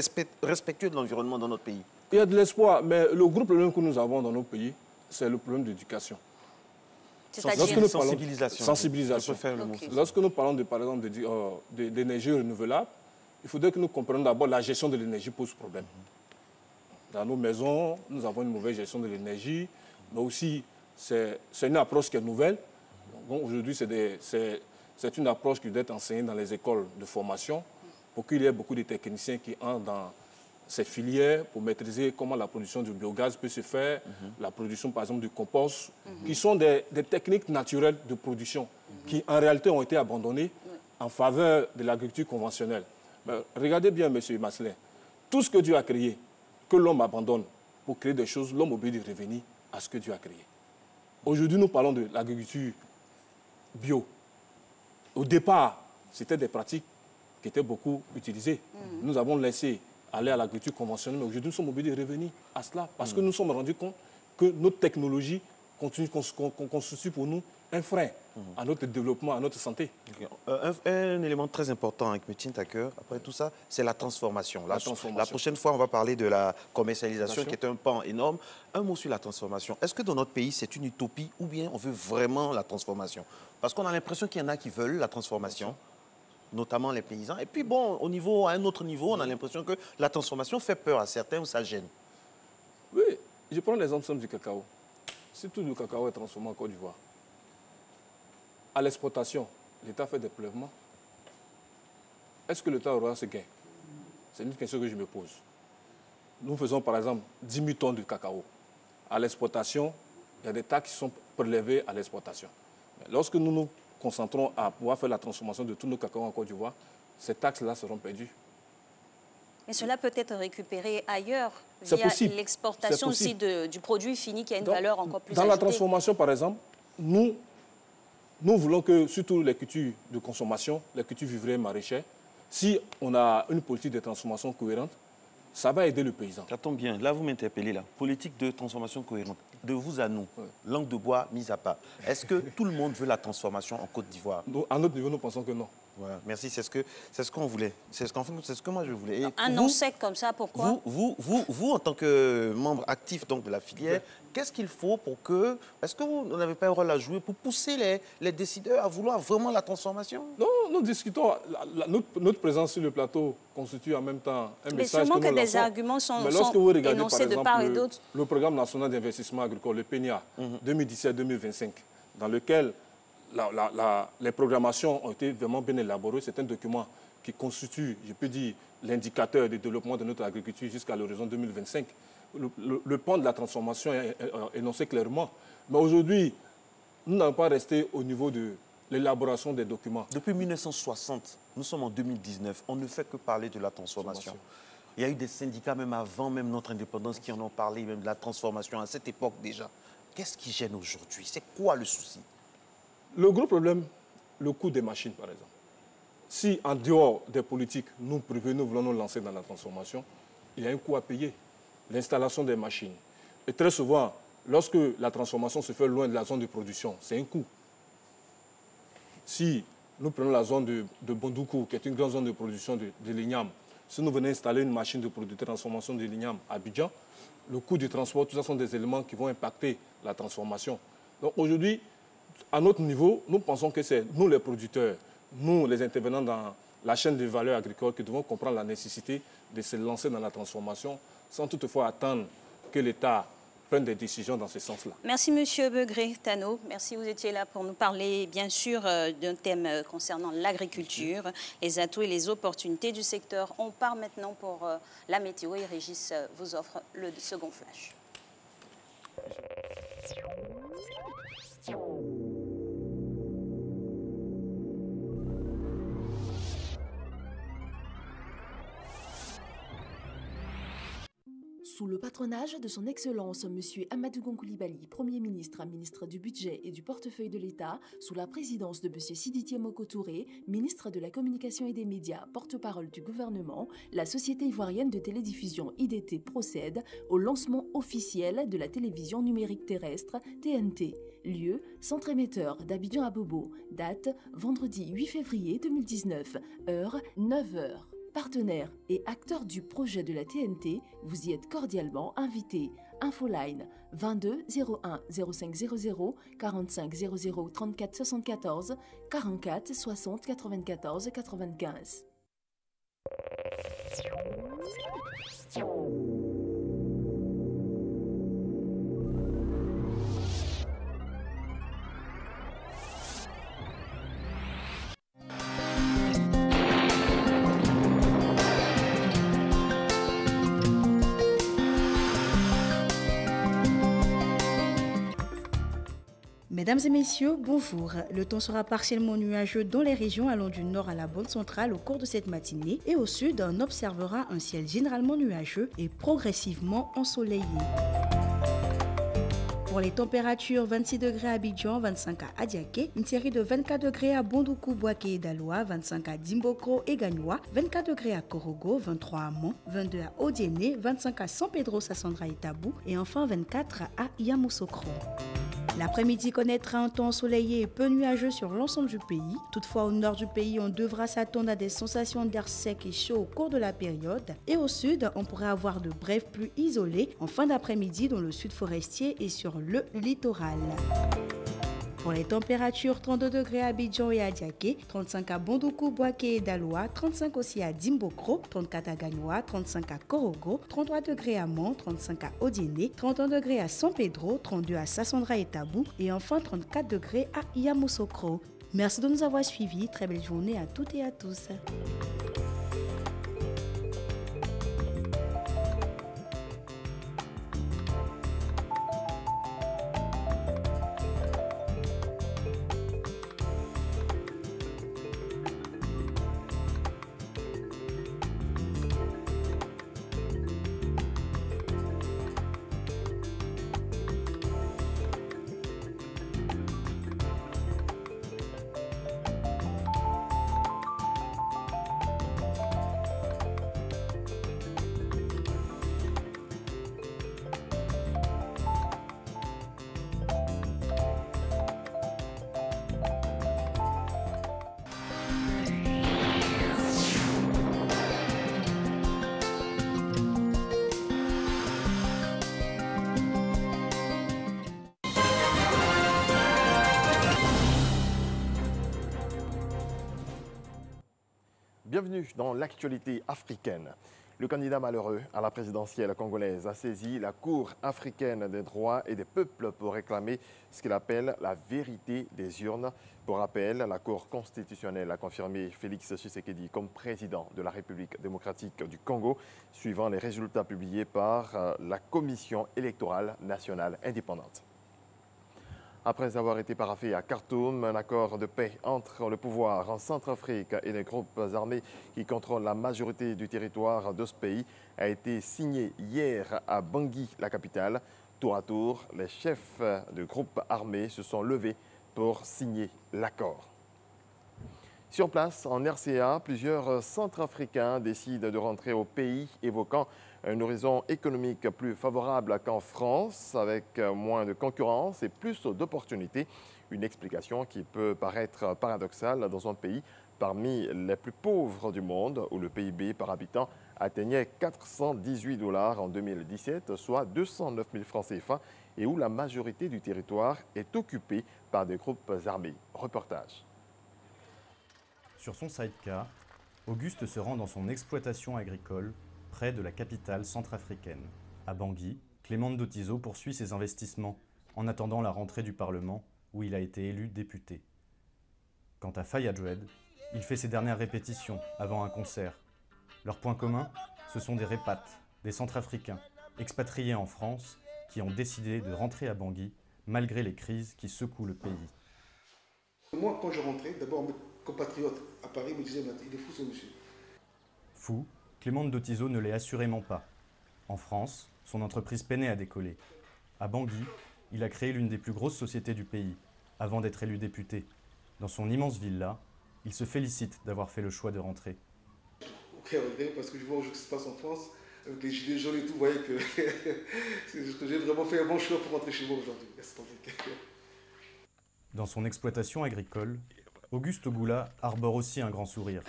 B: respectueux de l'environnement dans notre pays?
P: Il y a de l'espoir, mais le gros problème que nous avons dans nos pays, c'est le problème d'éducation.
A: C'est-à-dire
B: sensibilisation.
P: Sensibilisation.
B: Je préfère le mot.
P: Lorsque nous parlons, par exemple, d'énergie renouvelable, il faudrait que nous comprenions d'abord la gestion de l'énergie pose problème. Dans nos maisons, nous avons une mauvaise gestion de l'énergie, mais aussi, c'est une approche qui est nouvelle. Aujourd'hui, c'est une approche qui doit être enseignée dans les écoles de formation pour qu'il y ait beaucoup de techniciens qui entrent dans ces filières pour maîtriser comment la production du biogaz peut se faire, la production, par exemple, du compost, qui sont des techniques naturelles de production qui, en réalité, ont été abandonnées en faveur de l'agriculture conventionnelle. Mais regardez bien, M. Maslin, tout ce que Dieu a créé, que l'homme abandonne pour créer des choses, l'homme obéit de revenir à ce que Dieu a créé. Aujourd'hui, nous parlons de l'agriculture bio. Au départ, c'était des pratiques qui étaient beaucoup utilisées. Nous avons laissé aller à l'agriculture conventionnelle, mais aujourd'hui, nous sommes obligés de revenir à cela parce que nous nous sommes rendus compte que notre technologie constitue pour nous un frein à notre développement, à notre santé.
B: Un élément très important qui me tient à cœur, après tout ça, c'est la transformation. La prochaine fois, on va parler de la commercialisation, qui est un pan énorme. Un mot sur la transformation. Est-ce que dans notre pays, c'est une utopie ou bien on veut vraiment la transformation? Parce qu'on a l'impression qu'il y en a qui veulent la transformation, notamment les paysans. Et puis bon, à un autre niveau, on a l'impression que la transformation fait peur à certains ou ça gêne.
P: Oui, je prends l'exemple du cacao. Si tout le cacao est transformé en Côte d'Ivoire, à l'exportation, l'État fait des prélèvements. Est-ce que l'État aura ce gain? C'est une question que je me pose. Nous faisons par exemple 10 000 tonnes de cacao. À l'exportation, il y a des taxes qui sont prélevées à l'exportation. Lorsque nous nous concentrons à pouvoir faire la transformation de tous nos cacao en Côte d'Ivoire, ces taxes-là seront perdues.
A: Mais cela peut être récupéré ailleurs via l'exportation aussi du produit fini qui a une valeur encore plus ajoutée.
P: Dans la transformation, par exemple, nous voulons que, surtout les cultures de consommation, les cultures vivrières maraîchères, si on a une politique de transformation cohérente, ça va aider le paysan.
B: Ça tombe bien. Là, vous m'interpellez là. Politique de transformation cohérente. De vous à nous, langue de bois mise à part. Est-ce que tout le monde veut la transformation en Côte d'Ivoire?
P: À notre niveau, nous pensons que non.
B: Voilà, merci, c'est ce qu'on voulait. C'est ce que moi je voulais. Et
A: un non sec comme ça, pourquoi?
B: Vous, en tant que membre actif donc, de la filière, qu'est-ce qu'il faut pour que... Est-ce que vous n'avez pas un rôle à jouer pour pousser les décideurs à vouloir vraiment la transformation?
P: Non, nous discutons. Notre présence sur le plateau constitue en même temps un message que nous lançons.
A: Mais sûrement que des arguments sont énoncés de part et d'autre.
P: Le programme national d'investissement agricole, le PNIA, 2017-2025, dans lequel... les programmations ont été vraiment bien élaborées. C'est un document qui constitue, je peux dire, l'indicateur de développement de notre agriculture jusqu'à l'horizon 2025. Le plan de la transformation est énoncé clairement. Mais aujourd'hui, nous n'allons pas rester au niveau de l'élaboration des documents.
B: Depuis 1960, nous sommes en 2019, on ne fait que parler de la transformation. Il y a eu des syndicats, même avant même notre indépendance, qui en ont parlé, même de la transformation à cette époque déjà. Qu'est-ce qui gêne aujourd'hui? C'est quoi le souci?
P: Le gros problème, le coût des machines, par exemple. Si, en dehors des politiques, nous privés, nous voulons nous lancer dans la transformation, il y a un coût à payer. L'installation des machines. Et très souvent, lorsque la transformation se fait loin de la zone de production, c'est un coût. Si nous prenons la zone de Bondoukou, qui est une grande zone de production de l'igname, si nous venons installer une machine de transformation de l'igname à Abidjan, le coût du transport, tout ça sont des éléments qui vont impacter la transformation. Donc aujourd'hui, à notre niveau, nous pensons que c'est nous les producteurs, nous les intervenants dans la chaîne de valeur agricole qui devons comprendre la nécessité de se lancer dans la transformation sans toutefois attendre que l'État prenne des décisions dans ce sens-là.
A: Merci M. Begré Tano. Merci, vous étiez là pour nous parler bien sûr d'un thème concernant l'agriculture, les atouts et les opportunités du secteur. On part maintenant pour la météo et Régis vous offre le second flash.
Q: Sous le patronage de son Excellence M. Amadou Gon Coulibaly, Premier ministre, ministre du Budget et du Portefeuille de l'État, sous la présidence de M. Sidiki Moko Touré, ministre de la Communication et des Médias, porte-parole du gouvernement, la Société ivoirienne de télédiffusion IDT procède au lancement officiel de la télévision numérique terrestre TNT. Lieu, centre émetteur d'Abidjan à Bobo. Date, vendredi 8 février 2019. Heure, 9h. Partenaires et acteurs du projet de la TNT, vous y êtes cordialement invités. Infoline 22 01 05 00 45 00 34 74 44 60 94 95.
R: Mesdames et messieurs, bonjour. Le temps sera partiellement nuageux dans les régions allant du nord à la bande centrale au cours de cette matinée et au sud, on observera un ciel généralement nuageux et progressivement ensoleillé. Pour les températures, 26 degrés à Abidjan, 25 à Adiaké, une série de 24 degrés à Bondoukou, Boaké et Daloa, 25 à Dimbokro et Gagnoa, 24 degrés à Korogo, 23 à Mont, 22 à Odiéné, 25 à San Pedro, Sassandra et Tabou et enfin 24 à Yamoussoukro. L'après-midi connaîtra un temps ensoleillé et peu nuageux sur l'ensemble du pays. Toutefois, au nord du pays, on devra s'attendre à des sensations d'air sec et chaud au cours de la période. Et au sud, on pourrait avoir de brèves pluies isolées en fin d'après-midi dans le sud forestier et sur le littoral. Pour les températures, 32 degrés à Abidjan et à Diaké, 35 à Bondoukou, Boaké et Daloa, 35 aussi à Dimbokro, 34 à Gagnoa, 35 à Korogo, 33 degrés à Mont, 35 à Odiéné, 31 degrés à San Pedro, 32 à Sassandra et Tabou et enfin 34 degrés à Yamoussoukro. Merci de nous avoir suivis. Très belle journée à toutes et à tous.
C: Bienvenue dans l'actualité africaine. Le candidat malheureux à la présidentielle congolaise a saisi la Cour africaine des droits et des peuples pour réclamer ce qu'il appelle la vérité des urnes. Pour rappel, la Cour constitutionnelle a confirmé Félix Tshisekedi comme président de la République démocratique du Congo, suivant les résultats publiés par la Commission électorale nationale indépendante. Après avoir été paraphé à Khartoum, un accord de paix entre le pouvoir en Centrafrique et les groupes armés qui contrôlent la majorité du territoire de ce pays a été signé hier à Bangui, la capitale. Tour à tour, les chefs de groupes armés se sont levés pour signer l'accord. Sur place, en RCA, plusieurs Centrafricains décident de rentrer au pays, évoquant un horizon économique plus favorable qu'en France, avec moins de concurrence et plus d'opportunités. Une explication qui peut paraître paradoxale dans un pays parmi les plus pauvres du monde, où le PIB par habitant atteignait 418 $ en 2017, soit 209 000 francs CFA, et où la majorité du territoire est occupée par des groupes armés. Reportage.
S: Sur son sidecar, Auguste se rend dans son exploitation agricole près de la capitale centrafricaine. À Bangui, Clément Ndotizo poursuit ses investissements en attendant la rentrée du Parlement où il a été élu député. Quant à Fayadred, il fait ses dernières répétitions avant un concert. Leur point commun, ce sont des répates, des Centrafricains, expatriés en France, qui ont décidé de rentrer à Bangui malgré les crises qui secouent le pays.
T: Moi, quand je rentrais, d'abord mes compatriotes à Paris me disaient « il est fou ce monsieur ».
S: Fou, Clément Ndotizo ne l'est assurément pas. En France, son entreprise peinait à décoller. À Bangui, il a créé l'une des plus grosses sociétés du pays, avant d'être élu député. Dans son immense villa, il se félicite d'avoir fait le choix de rentrer.
T: Aucun regret, parce que je vois ce qui se passe en France, avec les gilets jaunes et tout, vous voyez que j'ai vraiment fait un bon choix pour rentrer chez moi aujourd'hui.
S: Dans son exploitation agricole, Auguste Goula arbore aussi un grand sourire.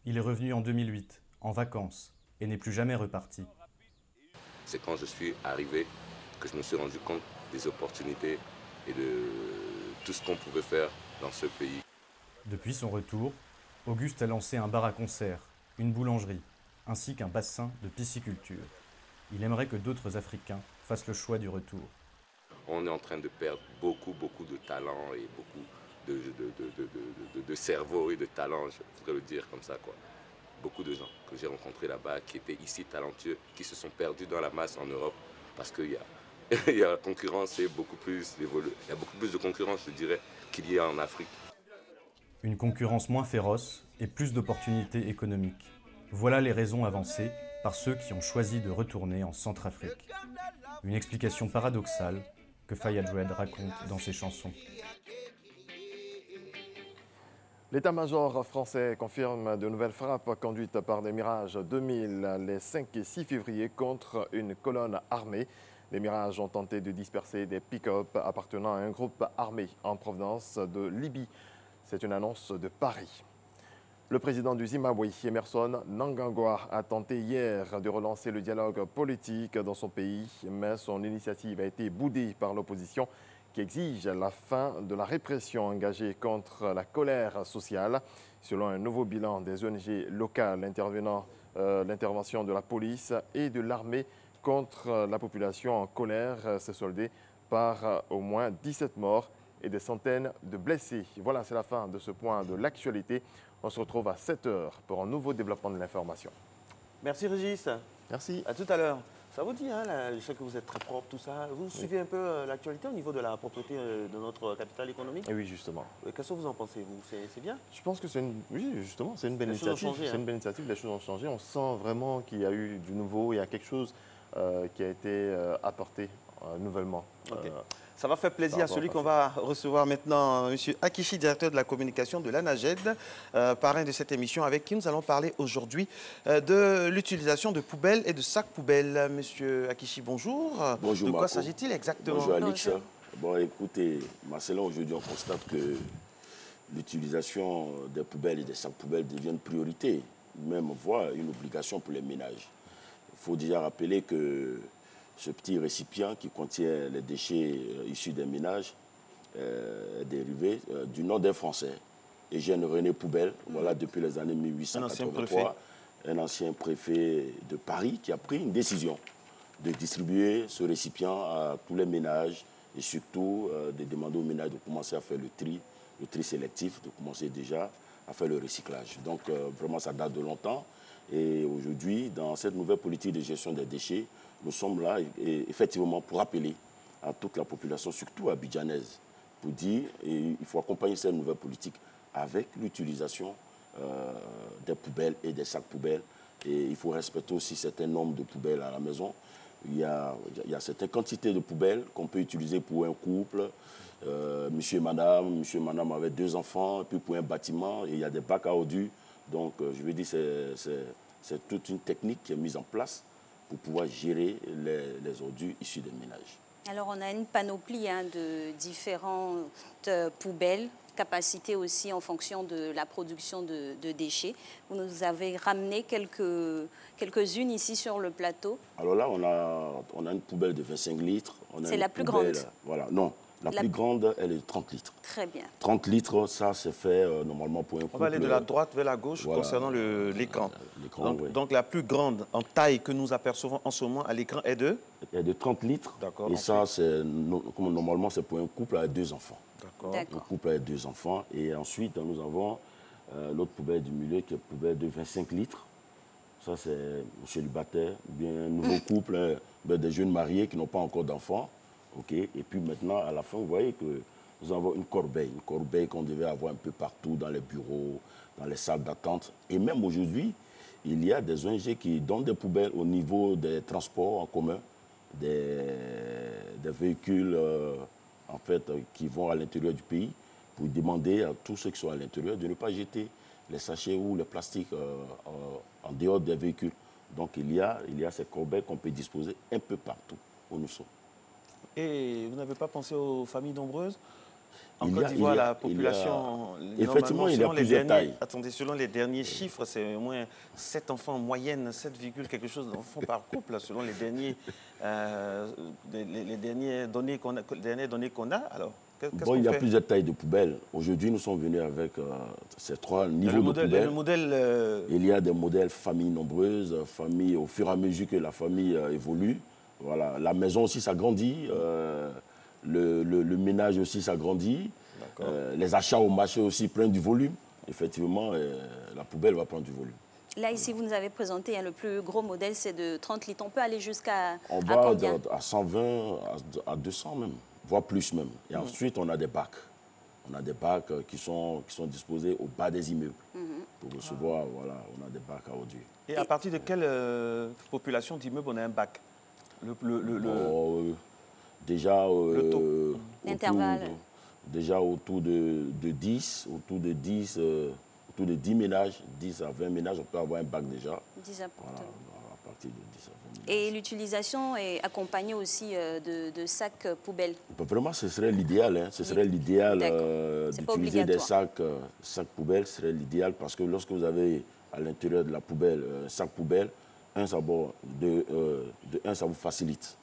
S: Il est revenu en 2008, en vacances, et n'est plus jamais reparti.
U: C'est quand je suis arrivé que je me suis rendu compte des opportunités et de tout ce qu'on pouvait faire dans ce pays.
S: Depuis son retour, Auguste a lancé un bar à concert, une boulangerie, ainsi qu'un bassin de pisciculture. Il aimerait que d'autres Africains fassent le choix du retour.
U: On est en train de perdre beaucoup de talent et beaucoup de cerveau et de talent, je voudrais le dire comme ça, quoi. Beaucoup de gens que j'ai rencontrés là-bas qui étaient ici talentueux, qui se sont perdus dans la masse en Europe parce qu'il y a la concurrence est beaucoup plus évoluée. Il y a beaucoup plus de concurrence, je dirais, qu'il y a en Afrique.
S: Une concurrence moins féroce et plus d'opportunités économiques. Voilà les raisons avancées par ceux qui ont choisi de retourner en Centrafrique. Une explication paradoxale que Fayad Joued raconte dans ses chansons.
C: L'état-major français confirme de nouvelles frappes conduites par des Mirage 2000 les 5 et 6 février contre une colonne armée. Les Mirages ont tenté de disperser des pick-up appartenant à un groupe armé en provenance de Libye. C'est une annonce de Paris. Le président du Zimbabwe, Emmerson Mnangagwa, a tenté hier de relancer le dialogue politique dans son pays, mais son initiative a été boudée par l'opposition qui exige la fin de la répression engagée contre la colère sociale. Selon un nouveau bilan des ONG locales, l'intervention de la police et de l'armée contre la population en colère s'est soldée par au moins 17 morts et des centaines de blessés. Voilà, c'est la fin de ce point de l'actualité. On se retrouve à 7 h pour un nouveau développement de l'information.
B: Merci Régis.
C: Merci.
B: À tout à l'heure. Ça vous dit, hein, je sais que vous êtes très propre, tout ça. Vous suivez un peu l'actualité au niveau de la propreté de notre capitale économique?
C: Oui, justement.
B: Qu'est-ce que vous en pensez, vous? C'est bien?
C: Je pense que c'est une... Oui, justement, c'est une belle initiative. C'est une belle initiative, les choses ont changé. On sent vraiment qu'il y a eu du nouveau, il y a quelque chose qui a été apporté nouvellement.
B: Okay. Ça va faire plaisir à celui qu'on va recevoir maintenant, M. Akichi, directeur de la communication de l'ANAGED, parrain de cette émission, avec qui nous allons parler aujourd'hui de l'utilisation de poubelles et de sacs poubelles. Monsieur Akichi, bonjour.
V: Bonjour.
B: De quoi s'agit-il exactement?
V: Bonjour Alix. Bon, écoutez, Marcelin, aujourd'hui on constate que l'utilisation des poubelles et des sacs poubelles devient une priorité, même voire une obligation pour les ménages. Il faut déjà rappeler que ce petit récipient qui contient les déchets issus des ménages est dérivé du nom d'un Français, Eugène René Poubelle, voilà, depuis les années 1883, un ancien préfet de Paris qui a pris une décision de distribuer ce récipient à tous les ménages et surtout de demander aux ménages de commencer à faire le tri sélectif, de commencer déjà à faire le recyclage. Donc vraiment ça date de longtemps et aujourd'hui dans cette nouvelle politique de gestion des déchets, nous sommes là effectivement pour appeler à toute la population, surtout abidjanaise, pour dire qu'il faut accompagner cette nouvelle politique avec l'utilisation des poubelles et des sacs poubelles. Et il faut respecter aussi certains nombres de poubelles à la maison. Il y a certaines quantités de poubelles qu'on peut utiliser pour un couple, monsieur et madame avec 2 enfants, et puis pour un bâtiment, et il y a des bacs à ordures. Donc je veux dire, c'est toute une technique qui est mise en place pour pouvoir gérer les ordures issues des ménages.
A: Alors, on a une panoplie de différentes poubelles, capacité aussi en fonction de la production de déchets. Vous nous avez ramené quelques-unes ici sur le plateau.
V: Alors là, on a une poubelle de 25 litres.
A: C'est la plus grande?
V: Voilà, non. La plus grande, elle est de 30 litres.
A: Très bien.
V: 30 litres, ça, c'est fait normalement pour un couple.
B: On va aller de la droite vers la gauche, voilà, concernant l'écran. Donc la plus grande en taille que nous apercevons en ce moment à l'écran est de?
V: Elle est de 30 litres. D'accord. Et ça, normalement, c'est pour un couple avec 2 enfants.
B: D'accord.
V: Un couple avec 2 enfants. Et ensuite, nous avons l'autre poubelle du milieu qui est une poubelle de 25 litres. Ça, c'est célibataire, bien un nouveau couple, des jeunes mariés qui n'ont pas encore d'enfants. Okay. Et puis maintenant, à la fin, vous voyez que nous avons une corbeille qu'on devait avoir un peu partout, dans les bureaux, dans les salles d'attente. Et même aujourd'hui, il y a des ONG qui donnent des poubelles au niveau des transports en commun. des véhicules en fait, qui vont à l'intérieur du pays pour demander à tous ceux qui sont à l'intérieur de ne pas jeter les sachets ou les plastiques en dehors des véhicules. Donc il y a ces corbeilles qu'on peut disposer un peu partout où nous sommes.
B: Et vous n'avez pas pensé aux familles nombreuses? En Côte d'Ivoire, la population,
V: effectivement, il y a plusieurs tailles.
B: Attendez, selon les derniers chiffres, c'est au moins 7 enfants en moyenne, 7, quelque chose d'enfants par couple, selon les dernières données qu'on a. Alors,
V: bon, il y a plusieurs tailles de poubelles. Aujourd'hui, nous sommes venus avec ces 3 niveaux de poubelles. Il y a des modèles familles nombreuses, familles au fur et à mesure que la famille évolue. Voilà. La maison aussi s'agrandit. Le ménage aussi s'agrandit. Les achats au marché aussi prennent du volume. Effectivement, la poubelle va prendre du volume.
A: Là, ici, vous nous avez présenté le plus gros modèle, c'est de 30 litres. On peut aller jusqu'à
V: combien? À 120, à 200 même, voire plus même. Et ensuite, on a des bacs. On a des bacs qui sont disposés au bas des immeubles. Pour recevoir, voilà, on a des bacs à ordures.
B: Et à partir de quelle population d'immeubles on a un bac?
V: Déjà,
A: l'intervalle.
V: Déjà autour de 10, autour de 10 ménages, 10 à 20 ménages, on peut avoir un bac déjà.
A: 10 à
V: voilà, à partir de 10 à 20 ménages.
A: Et l'utilisation est accompagnée aussi de sacs poubelles.
V: Vraiment, ce serait l'idéal. Hein. Ce serait l'idéal d'utiliser des sacs poubelles. Ce serait l'idéal parce que lorsque vous avez à l'intérieur de la poubelle un sac poubelle, ça vous facilite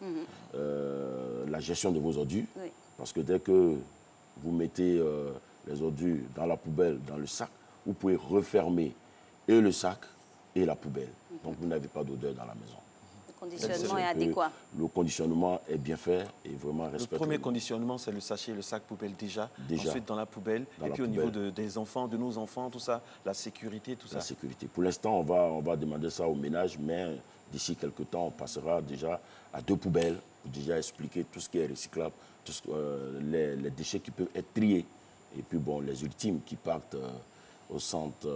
V: la gestion de vos ordures. Oui. Parce que dès que vous mettez les ordures dans la poubelle, dans le sac, vous pouvez refermer et le sac et la poubelle. Donc vous n'avez pas d'odeur dans la maison.
A: Le conditionnement est adéquat.
V: Le conditionnement est bien fait et vraiment respecté.
B: Le premier conditionnement, c'est le sachet, le sac poubelle déjà. Ensuite dans la poubelle. Et puis au niveau des enfants, de nos enfants, tout ça, la sécurité, tout ça. La
V: sécurité. Pour l'instant, on va demander ça au ménage, mais d'ici quelques temps, on passera déjà à 2 poubelles pour déjà expliquer tout ce qui est recyclable, les déchets qui peuvent être triés. Et puis bon, les ultimes qui partent au centre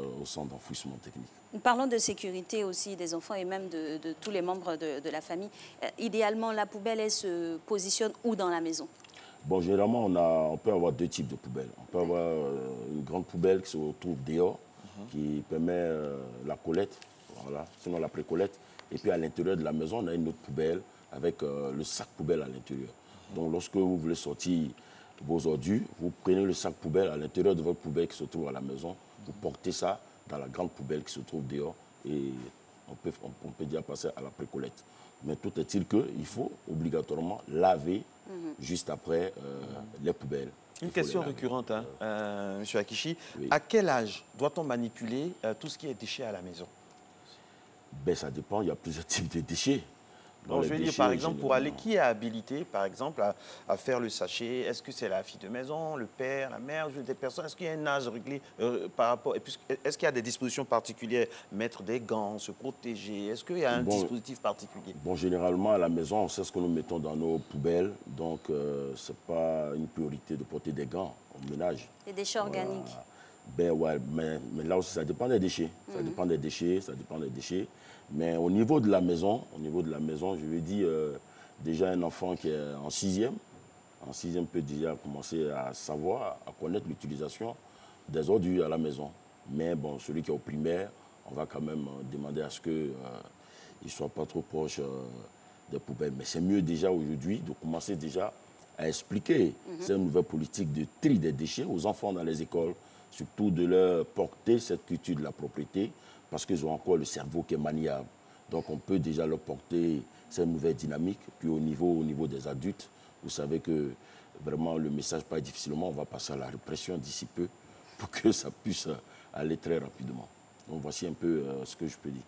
V: d'enfouissement technique.
A: Parlons de sécurité aussi des enfants et même de tous les membres de la famille. Idéalement, la poubelle, elle se positionne où dans la maison?
V: Bon, généralement, on peut avoir 2 types de poubelles. On peut avoir une grande poubelle qui se retrouve dehors, qui permet la collecte, voilà, sinon la pré-collecte. Et puis à l'intérieur de la maison, on a une autre poubelle avec le sac poubelle à l'intérieur. Donc lorsque vous voulez sortir vos ordures, vous prenez le sac poubelle à l'intérieur de votre poubelle qui se trouve à la maison, vous portez ça dans la grande poubelle qui se trouve dehors et on peut déjà passer à la pré-collecte. Mais tout est-il qu'il faut obligatoirement laver juste après les poubelles.
B: Une question récurrente, M. Akichi. Oui. À quel âge doit-on manipuler tout ce qui est déchets à la maison?
V: Ben, ça dépend, il y a plusieurs types de déchets.
B: Donc, je veux dire, par exemple, pour aller, qui est habilité, par exemple, à faire le sachet? Est-ce que c'est la fille de maison, le père, la mère, des personnes? Est-ce qu'il y a un âge réglé par rapport... Est-ce qu'il y a des dispositions particulières? Mettre des gants, se protéger? Est-ce qu'il y a un dispositif particulier?
V: Bon, généralement, à la maison, on sait ce que nous mettons dans nos poubelles. Donc, ce n'est pas une priorité de porter des gants au ménage.
A: Des déchets organiques.
V: Ben ouais, mais là aussi, ça dépend des déchets. Ça dépend des déchets, ça dépend des déchets. Mais au niveau de la maison, je veux dire, déjà un enfant qui est en 6e peut déjà commencer à savoir, à connaître l'utilisation des ordures à la maison. Mais bon, celui qui est au primaire, on va quand même demander à ce qu'il ne soit pas trop proche des poubelles. Mais c'est mieux déjà aujourd'hui de commencer déjà à expliquer cette nouvelle politique de tri des déchets aux enfants dans les écoles, surtout de leur porter cette culture de la propriété, parce qu'ils ont encore le cerveau qui est maniable. Donc on peut déjà leur porter cette nouvelle dynamique. Puis au niveau des adultes, vous savez que vraiment le message passe difficilement. On va passer à la répression d'ici peu pour que ça puisse aller très rapidement. Donc voici un peu ce que je peux dire.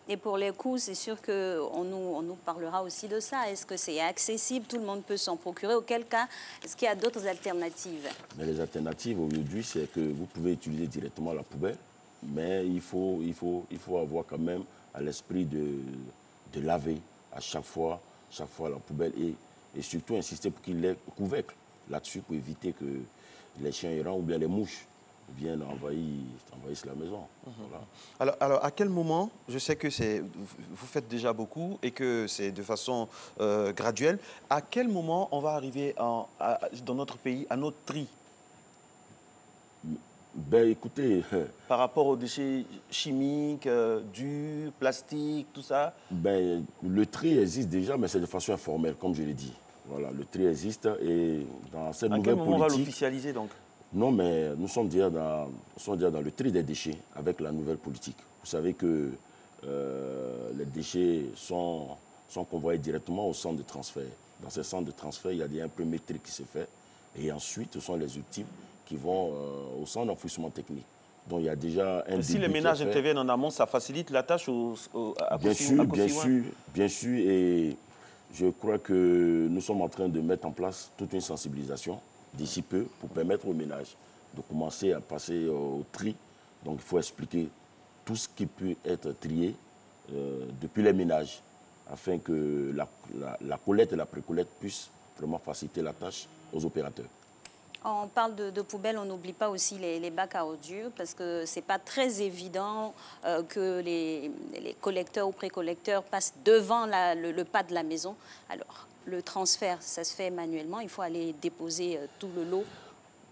A: Et pour les coûts, c'est sûr qu'on nous parlera aussi de ça. Est-ce que c'est accessible? Tout le monde peut s'en procurer? Auquel cas, est-ce qu'il y a d'autres alternatives?
V: Mais les alternatives aujourd'hui, c'est que vous pouvez utiliser directement la poubelle. Mais il faut avoir quand même à l'esprit de laver à chaque fois la poubelle et surtout insister pour qu'il ait couvercle là-dessus pour éviter que les chiens errants ou bien les mouches viennent envahissent la maison.
B: Voilà. Alors, à quel moment, je sais que vous faites déjà beaucoup et que c'est de façon graduelle, à quel moment on va arriver dans notre pays à notre tri?
V: Ben écoutez...
B: Par rapport aux déchets chimiques, durs, plastiques, tout ça?
V: Ben, le tri existe déjà, mais c'est de façon informelle, comme je l'ai dit. Voilà, le tri existe et dans cette nouvelle politique... À quel moment on va
B: l'officialiser donc?
V: Non, mais nous sommes déjà dans le tri des déchets avec la nouvelle politique. Vous savez que les déchets sont convoyés directement au centre de transfert. Dans ces centres de transfert, il y a un premier tri qui se fait et ensuite, ce sont les ultimes qui vont au centre d'enfouissement technique. Donc il y a déjà un...
B: Si les ménages interviennent en amont, ça facilite la tâche
V: Bien sûr, et je crois que nous sommes en train de mettre en place toute une sensibilisation d'ici peu pour permettre aux ménages de commencer à passer au tri. Donc il faut expliquer tout ce qui peut être trié depuis les ménages afin que la collecte et la pré-collecte puissent vraiment faciliter la tâche aux opérateurs.
A: On parle de poubelles, on n'oublie pas aussi les bacs à ordures parce que ce n'est pas très évident que les collecteurs ou pré-collecteurs passent devant le pas de la maison. Alors, le transfert, ça se fait manuellement, il faut aller déposer tout le lot.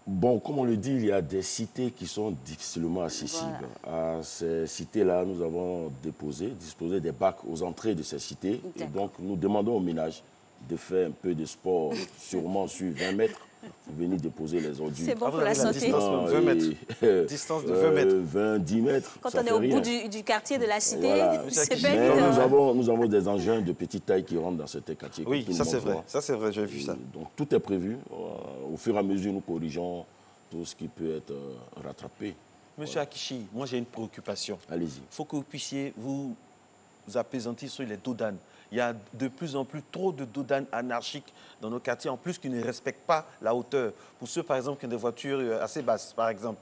V: Bon, comme on le dit, il y a des cités qui sont difficilement accessibles. Voilà. À ces cités-là, nous avons disposé des bacs aux entrées de ces cités. Et donc, nous demandons aux ménages de faire un peu de sport, sûrement sur 20 mètres. Vous venez déposer les ordures.
A: C'est bon pour la santé.
B: Distance de 20 mètres. Distance de 20 mètres.
V: 20, 10 mètres.
A: Quand on est au bout du quartier de la cité, voilà. C'est pas évident.
V: Nous avons des engins de petite taille qui rentrent dans certains quartiers.
B: Oui, ça c'est vrai. Ça c'est vrai, j'ai vu ça.
V: Donc tout est prévu. Au fur et à mesure, nous corrigeons tout ce qui peut être rattrapé.
B: Monsieur Akichi, moi j'ai une préoccupation.
V: Allez-y.
B: Il faut que vous puissiez vous apaisantir sur les dos d'âne. Il y a de plus en plus trop de dos d'âne anarchiques dans nos quartiers, en plus qui ne respectent pas la hauteur. Pour ceux, par exemple, qui ont des voitures assez basses, par exemple.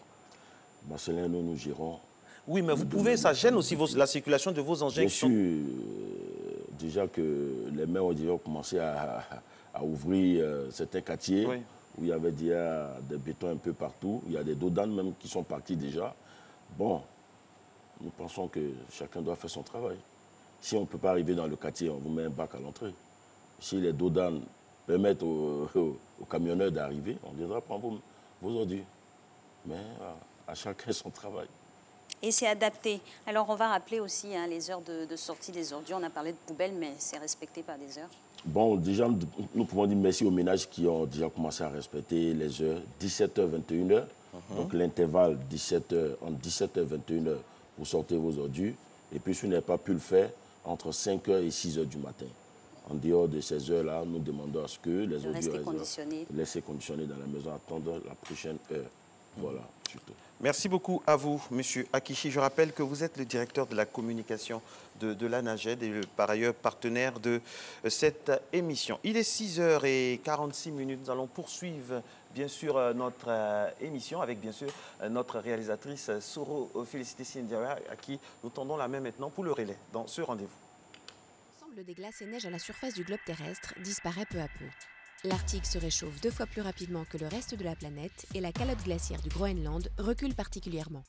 V: Marcelin, nous gérons.
B: Oui, mais vous pouvez, ça gêne aussi la circulation de vos engins.
V: Bien sûr, déjà que les maires ont déjà commencé à ouvrir certains quartiers où il y avait déjà des bétons un peu partout. Il y a des dos d'âne même qui sont partis déjà. Bon, nous pensons que chacun doit faire son travail. Si on ne peut pas arriver dans le quartier, on vous met un bac à l'entrée. Si les dos d'âne permettent aux camionneurs d'arriver, on viendra prendre vos ordures. Mais à chacun son travail.
A: Et c'est adapté. Alors on va rappeler aussi les heures de sortie des ordures. On a parlé de poubelles, mais c'est respecté par des heures.
V: Bon, déjà, nous pouvons dire merci aux ménages qui ont déjà commencé à respecter les heures 17h, 21h. Donc l'intervalle entre 17h et 21h pour sortir vos ordures. Et puis si vous n'avez pas pu le faire, entre 5h et 6h du matin. En dehors de ces heures-là, nous demandons à ce que les ordures laissées conditionnées dans la maison attendent la prochaine heure. Voilà, surtout.
B: Merci beaucoup à vous, Monsieur Akichi. Je rappelle que vous êtes le directeur de la communication de l'ANAGED et par ailleurs partenaire de cette émission. Il est 6h46. Nous allons poursuivre bien sûr notre émission avec bien sûr notre réalisatrice Soro Félicité Sindiara à qui nous tendons la main maintenant pour le relais dans ce rendez-vous.
E: L'ensemble des glaces et neiges à la surface du globe terrestre disparaît peu à peu. L'Arctique se réchauffe 2 fois plus rapidement que le reste de la planète et la calotte glaciaire du Groenland recule particulièrement.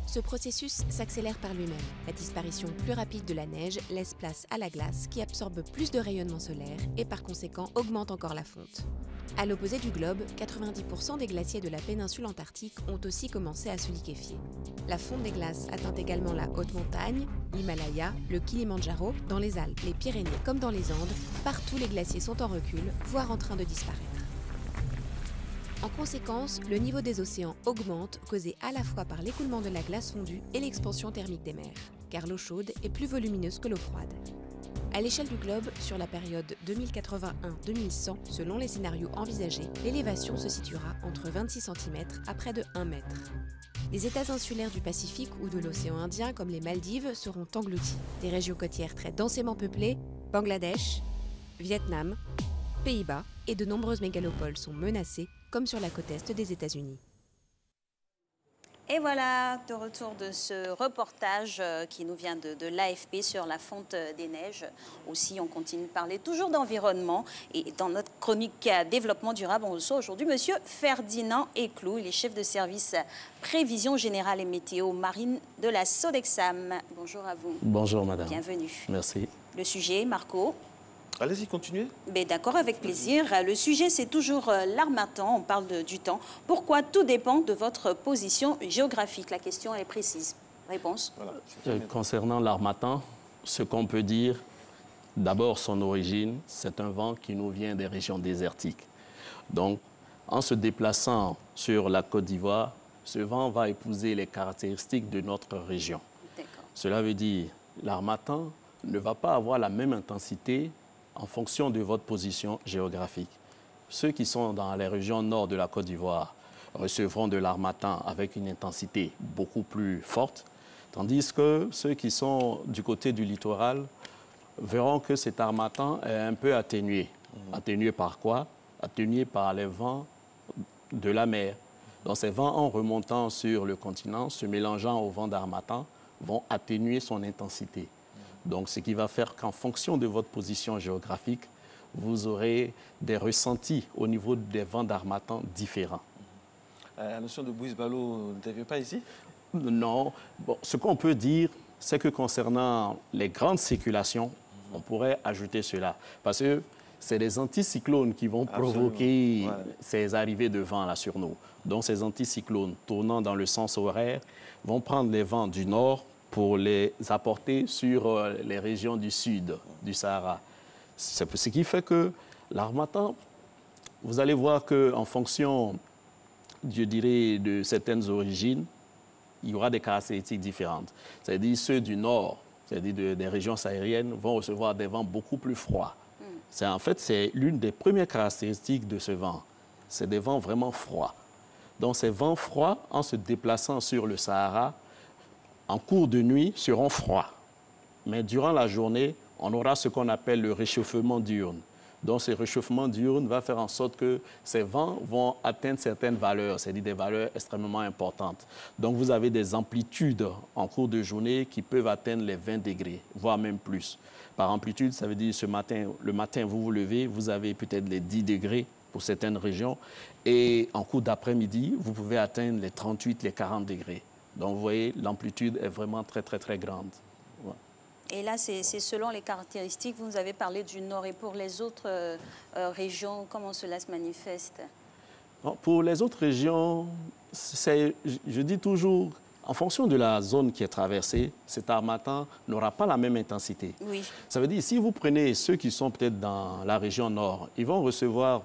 E: Ce processus s'accélère par lui-même. La disparition plus rapide de la neige laisse place à la glace qui absorbe plus de rayonnement solaire et par conséquent augmente encore la fonte. À l'opposé du globe, 90% des glaciers de la péninsule antarctique ont aussi commencé à se liquéfier. La fonte des glaces atteint également la haute montagne, l'Himalaya, le Kilimandjaro, dans les Alpes, les Pyrénées comme dans les Andes. Partout les glaciers sont en recul, voire en train de disparaître. En conséquence, le niveau des océans augmente, causé à la fois par l'écoulement de la glace fondue et l'expansion thermique des mers, car l'eau chaude est plus volumineuse que l'eau froide. À l'échelle du globe, sur la période 2081-2100, selon les scénarios envisagés, l'élévation se situera entre 26 cm à près de 1 mètre. Les États insulaires du Pacifique ou de l'océan Indien, comme les Maldives, seront engloutis. Des régions côtières très densément peuplées, Bangladesh, Vietnam, Pays-Bas et de nombreuses mégalopoles sont menacées, comme sur la côte est des États-Unis.
A: Et voilà, de retour de ce reportage qui nous vient de l'AFP sur la fonte des neiges. Aussi, on continue de parler toujours d'environnement. Et dans notre chronique développement durable, on reçoit aujourd'hui M. Ferdinand Eclou. Il est chef de service prévision générale et météo marine de la Sodexam. Bonjour à vous.
F: Bonjour, madame.
A: Bienvenue.
F: Merci.
A: Le sujet, Marco?
B: Allez-y, continuez.
A: D'accord, avec plaisir. Le sujet, c'est toujours l'harmattan. On parle du temps. Pourquoi? Tout dépend de votre position géographique. La question est précise. Réponse?
F: Voilà. Concernant l'harmattan, ce qu'on peut dire, d'abord, son origine, c'est un vent qui nous vient des régions désertiques. Donc, en se déplaçant sur la Côte d'Ivoire, ce vent va épouser les caractéristiques de notre région. Cela veut dire l'harmattan ne va pas avoir la même intensité en fonction de votre position géographique. Ceux qui sont dans les régions nord de la Côte d'Ivoire recevront de l'harmattan avec une intensité beaucoup plus forte, tandis que ceux qui sont du côté du littoral verront que cet harmattan est un peu atténué. Atténué par quoi? Atténué par les vents de la mer. Donc ces vents, en remontant sur le continent, se mélangeant aux vents d'harmattan, vont atténuer son intensité. Donc, ce qui va faire qu'en fonction de votre position géographique, vous aurez des ressentis au niveau des vents d'harmattan différents.
B: La notion de brise-ballot n'intervient pas ici?
F: Non. Bon, ce qu'on peut dire, c'est que concernant les grandes circulations, on pourrait ajouter cela. Parce que c'est des anticyclones qui vont provoquer ces arrivées de vent là sur nous. Donc, ces anticyclones tournant dans le sens horaire vont prendre les vents du nord pour les apporter sur les régions du sud du Sahara. C'est ce qui fait que l'harmattan, vous allez voir qu'en fonction, je dirais, de certaines origines, il y aura des caractéristiques différentes. C'est-à-dire ceux du nord, c'est-à-dire des régions sahariennes, vont recevoir des vents beaucoup plus froids. En fait, c'est l'une des premières caractéristiques de ce vent. C'est des vents vraiment froids. Donc ces vents froids, en se déplaçant sur le Sahara, en cours de nuit, seront froids. Mais durant la journée, on aura ce qu'on appelle le réchauffement diurne. Donc, ce réchauffement diurne va faire en sorte que ces vents vont atteindre certaines valeurs, c'est-à-dire des valeurs extrêmement importantes. Donc, vous avez des amplitudes en cours de journée qui peuvent atteindre les 20 degrés, voire même plus. Par amplitude, ça veut dire le matin, vous vous levez, vous avez peut-être les 10 degrés pour certaines régions. Et en cours d'après-midi, vous pouvez atteindre les 38, les 40 degrés. Donc, vous voyez, l'amplitude est vraiment très, très, très grande. Ouais.
A: Et là, c'est selon les caractéristiques. Vous nous avez parlé du nord. Et pour les autres régions, comment cela se manifeste?
F: Bon, pour les autres régions, je dis toujours, en fonction de la zone qui est traversée, cet harmattan n'aura pas la même intensité.
A: Oui.
F: Ça veut dire, si vous prenez ceux qui sont peut-être dans la région nord, ils vont recevoir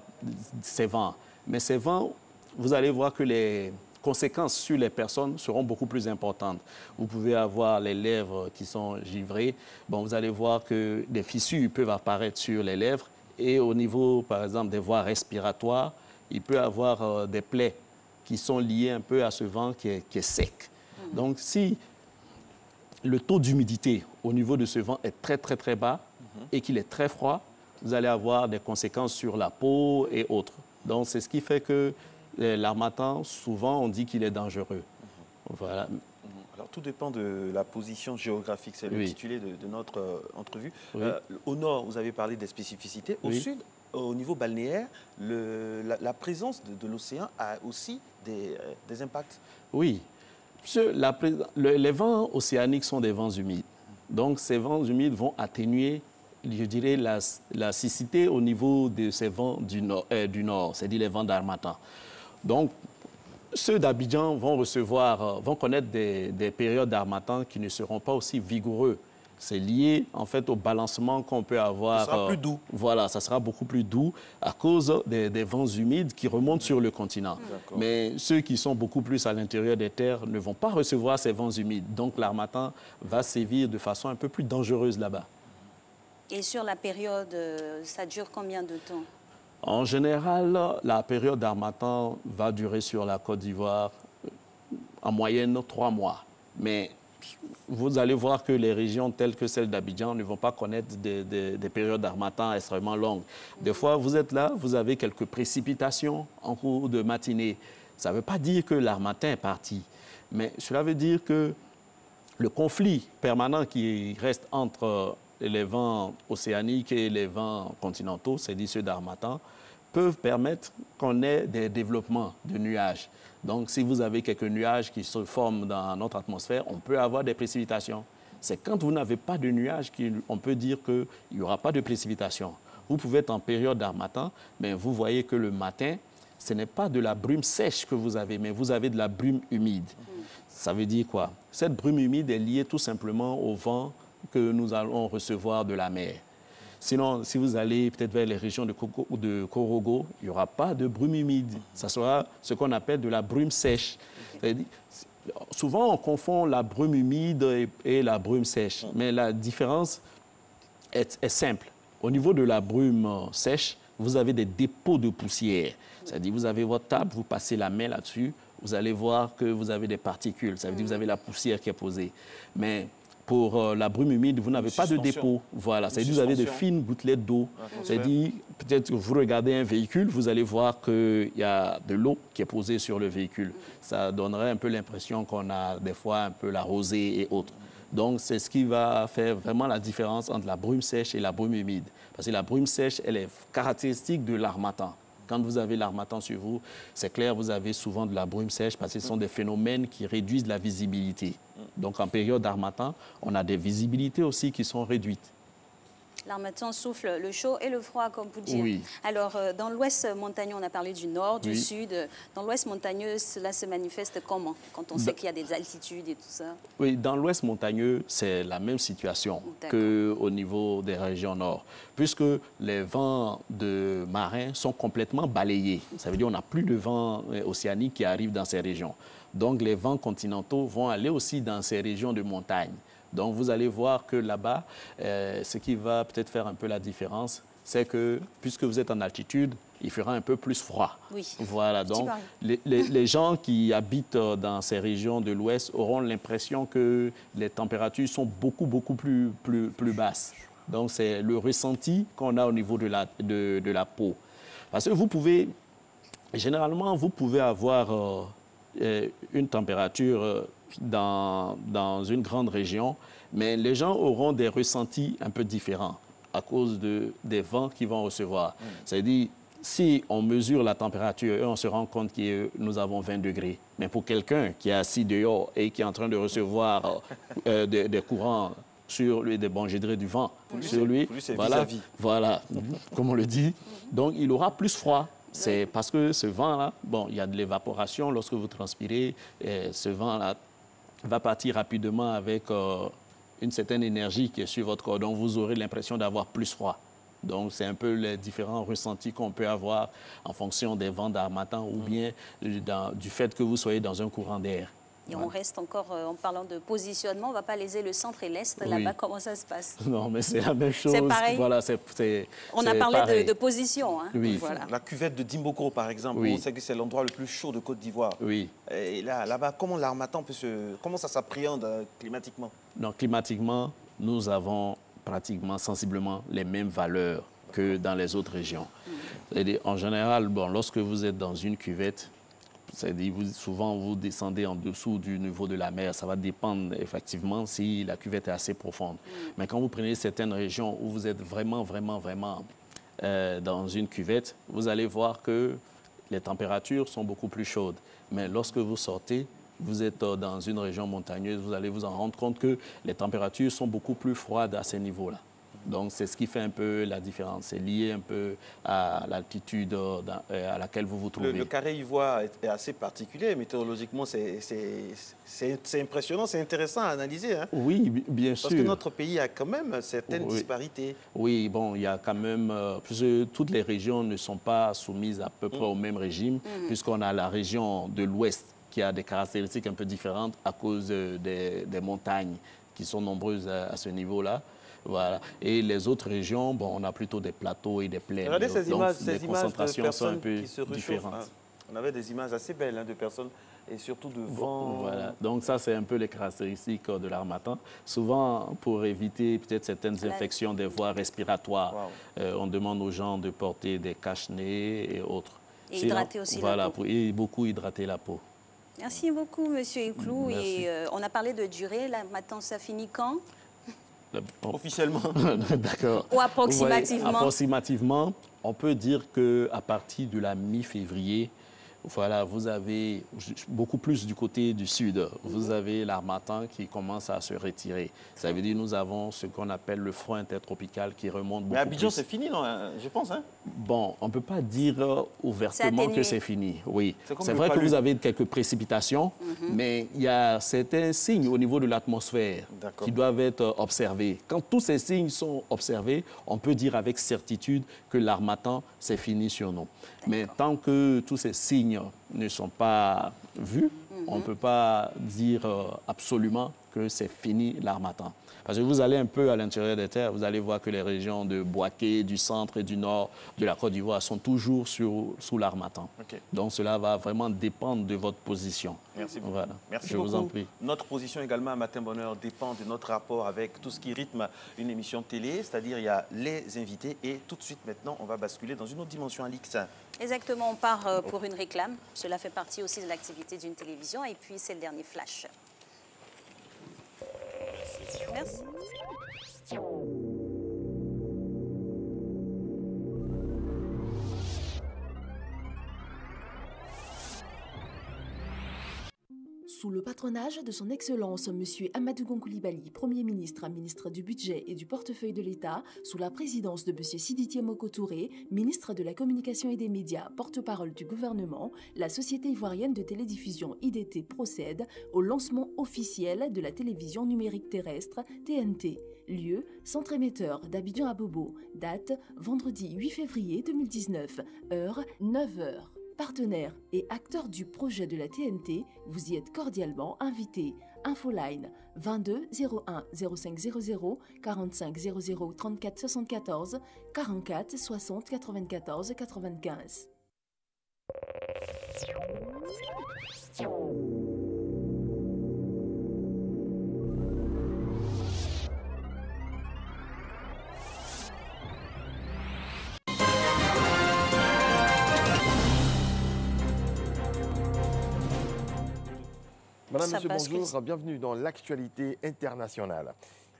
F: ces vents. Mais ces vents, vous allez voir que les conséquences sur les personnes seront beaucoup plus importantes. Vous pouvez avoir les lèvres qui sont givrées. Bon, vous allez voir que des fissures peuvent apparaître sur les lèvres. Et au niveau, par exemple, des voies respiratoires, il peut y avoir des plaies qui sont liées un peu à ce vent qui est sec. Donc, si le taux d'humidité au niveau de ce vent est très, très, très bas et qu'il est très froid, vous allez avoir des conséquences sur la peau et autres. Donc, c'est ce qui fait que l'harmattan, souvent, on dit qu'il est dangereux. Voilà.
B: Alors, tout dépend de la position géographique. C'est le titulé de notre entrevue.
F: Oui.
B: Au nord, vous avez parlé des spécificités. Au sud, au niveau balnéaire, la présence de l'océan a aussi des impacts.
F: Oui. Les vents océaniques sont des vents humides. Donc, ces vents humides vont atténuer, je dirais, la siccité au niveau de ces vents du nord, c'est-à-dire les vents d'harmattan. Donc, ceux d'Abidjan vont connaître des périodes d'harmattan qui ne seront pas aussi vigoureux. C'est lié, en fait, au balancement qu'on peut avoir.
B: Ça sera plus doux.
F: Voilà, ça sera beaucoup plus doux à cause des vents humides qui remontent sur le continent. Mais ceux qui sont beaucoup plus à l'intérieur des terres ne vont pas recevoir ces vents humides. Donc, l'harmattan va sévir de façon un peu plus dangereuse là-bas.
A: Et sur la période, ça dure combien de temps?
F: En général, la période d'harmattan va durer sur la Côte d'Ivoire en moyenne 3 mois. Mais vous allez voir que les régions telles que celle d'Abidjan ne vont pas connaître des périodes d'harmattan extrêmement longues. Des fois, vous êtes là, vous avez quelques précipitations en cours de matinée. Ça ne veut pas dire que l'harmattan est parti. Mais cela veut dire que le conflit permanent qui reste entre les vents océaniques et les vents continentaux, c'est-à-dire ceux d'harmattan, peuvent permettre qu'on ait des développements de nuages. Donc, si vous avez quelques nuages qui se forment dans notre atmosphère, on peut avoir des précipitations. C'est quand vous n'avez pas de nuages qu'on peut dire qu'il n'y aura pas de précipitations. Vous pouvez être en période d'harmattan, mais vous voyez que le matin, ce n'est pas de la brume sèche que vous avez, mais vous avez de la brume humide. Ça veut dire quoi? Cette brume humide est liée tout simplement au vent que nous allons recevoir de la mer. Sinon, si vous allez peut-être vers les régions de Korogo, il n'y aura pas de brume humide. Ça sera ce qu'on appelle de la brume sèche. Souvent, on confond la brume humide et la brume sèche, mais la différence est simple. Au niveau de la brume sèche, vous avez des dépôts de poussière. C'est-à-dire, vous avez votre table, vous passez la main là-dessus, vous allez voir que vous avez des particules. Ça veut dire que vous avez la poussière qui est posée. Mais pour la brume humide, vous n'avez pas de dépôt. Voilà, c'est-à-dire que vous avez de fines gouttelettes d'eau. C'est-à-dire, peut-être que vous regardez un véhicule, vous allez voir qu'il y a de l'eau qui est posée sur le véhicule. Ça donnerait un peu l'impression qu'on a des fois un peu la rosée et autres. Donc, c'est ce qui va faire vraiment la différence entre la brume sèche et la brume humide. Parce que la brume sèche, elle est caractéristique de l'harmattan. Quand vous avez l'harmattan sur vous, c'est clair, vous avez souvent de la brume sèche parce que ce sont des phénomènes qui réduisent la visibilité. Donc, en période d'harmattan, on a des visibilités aussi qui sont réduites.
A: L'harmattan souffle le chaud et le froid, comme vous dites.
F: Oui.
A: Alors, dans l'ouest montagneux, on a parlé du nord, du sud. Dans l'ouest montagneux, cela se manifeste comment? Quand on sait qu'il y a des altitudes et tout ça.
F: Oui, dans l'ouest montagneux, c'est la même situation qu'au niveau des régions nord, puisque les vents de marins sont complètement balayés. Ça veut dire qu'on n'a plus de vents océaniques qui arrivent dans ces régions. Donc, les vents continentaux vont aller aussi dans ces régions de montagne. Donc, vous allez voir que là-bas, ce qui va peut-être faire un peu la différence, c'est que, puisque vous êtes en altitude, il fera un peu plus froid.
A: Oui.
F: Voilà, donc les gens qui habitent dans ces régions de l'Ouest auront l'impression que les températures sont beaucoup plus basses. Donc, c'est le ressenti qu'on a au niveau de la peau. Parce que vous pouvez, généralement, vous pouvez avoir une température dans une grande région, mais les gens auront des ressentis un peu différents à cause des vents qu'ils vont recevoir. C'est-à-dire, si on mesure la température et on se rend compte que nous avons 20 degrés, mais pour quelqu'un qui est assis dehors et qui est en train de recevoir des courants sur lui, des bangédrés du vent sur lui, voilà, comme on le dit, donc il aura plus froid. C'est parce que ce vent-là, bon, il y a de l'évaporation lorsque vous transpirez, et ce vent-là va partir rapidement avec une certaine énergie qui est sur votre corps. Donc, vous aurez l'impression d'avoir plus froid. Donc, c'est un peu les différents ressentis qu'on peut avoir en fonction des vents d'harmattan ou bien du fait que vous soyez dans un courant d'air.
A: Et on reste encore, en parlant de positionnement, on ne va pas léser le centre et l'est. Là-bas, comment ça se passe?
F: Non, mais c'est la même chose.
A: C'est pareil?
F: Voilà,
A: on a parlé de position. Hein?
B: Oui. Voilà. La cuvette de Dimbokro, par exemple, on sait que c'est l'endroit le plus chaud de Côte d'Ivoire.
F: Oui.
B: Et là-bas, comment l'harmattan comment ça s'appréhende climatiquement?
F: Donc, climatiquement, nous avons pratiquement, sensiblement les mêmes valeurs que dans les autres régions. En général, bon, lorsque vous êtes dans une cuvette, c'est-à-dire, souvent, vous descendez en dessous du niveau de la mer. Ça va dépendre, effectivement, si la cuvette est assez profonde. Mais quand vous prenez certaines régions où vous êtes vraiment dans une cuvette, vous allez voir que les températures sont beaucoup plus chaudes. Mais lorsque vous sortez, vous êtes dans une région montagneuse, vous allez vous en rendre compte que les températures sont beaucoup plus froides à ces niveaux-là. Donc, c'est ce qui fait un peu la différence. C'est lié un peu à l'altitude à laquelle vous vous trouvez.
B: Le carré ivoire est assez particulier. Météorologiquement, c'est impressionnant, c'est intéressant à analyser. Hein?
F: Oui, bien sûr.
B: Parce que notre pays a quand même certaines disparités.
F: Oui, bon, il y a quand même... puisque toutes les régions ne sont pas soumises à peu près au même régime, puisqu'on a la région de l'Ouest qui a des caractéristiques un peu différentes à cause des montagnes qui sont nombreuses à ce niveau-là. Voilà. Et les autres régions, bon, on a plutôt des plateaux et des plaines.
B: Regardez ces images
F: de personnes
B: sont un peu
F: qui se différentes.
B: Hein. On avait des images assez belles de personnes et surtout de vent.
F: Voilà. Donc ça, c'est un peu les caractéristiques de l'harmattan. Souvent, pour éviter peut-être certaines infections des voies respiratoires, on demande aux gens de porter des cache-nez et autres.
A: Et hydrater aussi la peau.
F: Et beaucoup hydrater la peau.
A: Merci beaucoup, Monsieur Iclou.
F: Merci.
A: Et on a parlé de durée. Là, maintenant, ça finit quand?
B: Officiellement.
F: D'accord.
A: Ou approximativement?
F: Vous voyez, approximativement, on peut dire qu'à partir de la mi-février, voilà, vous avez beaucoup plus du côté du sud. Vous avez l'harmattan qui commence à se retirer. Ça veut dire que nous avons ce qu'on appelle le front intertropical qui remonte beaucoup plus.
B: Mais Abidjan, c'est fini, non, je pense. Hein?
F: Bon, on ne peut pas dire ouvertement que c'est fini. Oui, c'est vrai que
B: palu.
F: vous avez quelques précipitations, mais il y a certains signes au niveau de l'atmosphère qui doivent être observés. Quand tous ces signes sont observés, on peut dire avec certitude que l'harmattan, c'est fini sur nous. Mais tant que tous ces signes ne sont pas vus, on ne peut pas dire absolument que c'est fini l'harmattan. Parce que vous allez un peu à l'intérieur des terres, vous allez voir que les régions de Boaké, du centre et du nord de la Côte d'Ivoire sont toujours sous l'harmattan. Donc cela va vraiment dépendre de votre position.
B: Merci beaucoup.
F: Voilà.
B: Merci
F: Je
B: beaucoup.
F: vous en prie.
B: Notre position également à Matin Bonheur dépend de notre rapport avec tout ce qui rythme une émission télé, c'est-à-dire il y a les invités et tout de suite maintenant on va basculer dans une autre dimension, Alix.
A: Exactement, on part pour une réclame. Cela fait partie aussi de l'activité d'une télévision. Et puis, c'est le dernier flash. Merci.
Q: Sous le patronage de son Excellence M. Amadou Koulibaly, Premier ministre, ministre du Budget et du Portefeuille de l'État, sous la présidence de M. Sidiki Moko Touré, ministre de la Communication et des Médias, porte-parole du gouvernement, la Société ivoirienne de télédiffusion IDT procède au lancement officiel de la télévision numérique terrestre TNT. Lieu, centre émetteur d'Abidjan à Bobo. Date, vendredi 8 février 2019. Heure, 9h. Partenaires et acteurs du projet de la TNT, vous y êtes cordialement invités. Infoline 22 01 05 00 45 00 34 74 44 60 94 95.
C: Madame, Monsieur, bonjour. Bienvenue dans l'actualité internationale.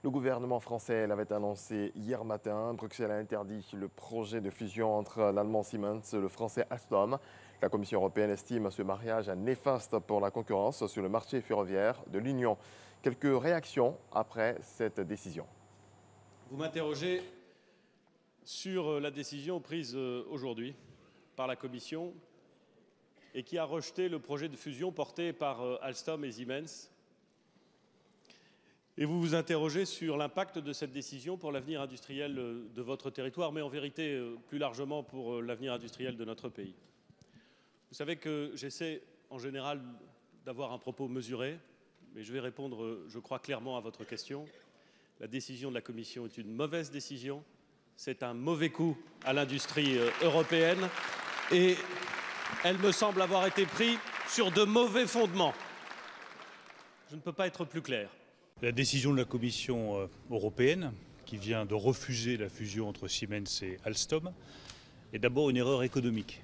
C: Le gouvernement français l'avait annoncé hier matin. Bruxelles a interdit le projet de fusion entre l'allemand Siemens et le français Alstom. La Commission européenne estime ce mariage néfaste pour la concurrence sur le marché ferroviaire de l'Union. Quelques réactions après cette décision.
G: Vous m'interrogez sur la décision prise aujourd'hui par la Commission et qui a rejeté le projet de fusion porté par Alstom et Siemens. Et vous vous interrogez sur l'impact de cette décision pour l'avenir industriel de votre territoire, mais en vérité plus largement pour l'avenir industriel de notre pays. Vous savez que j'essaie en général d'avoir un propos mesuré, mais je vais répondre, je crois, clairement à votre question. La décision de la Commission est une mauvaise décision, c'est un mauvais coup à l'industrie européenne et elle me semble avoir été prise sur de mauvais fondements. Je ne peux pas être plus clair.
I: La décision de la Commission européenne, qui vient de refuser la fusion entre Siemens et Alstom, est d'abord une erreur économique,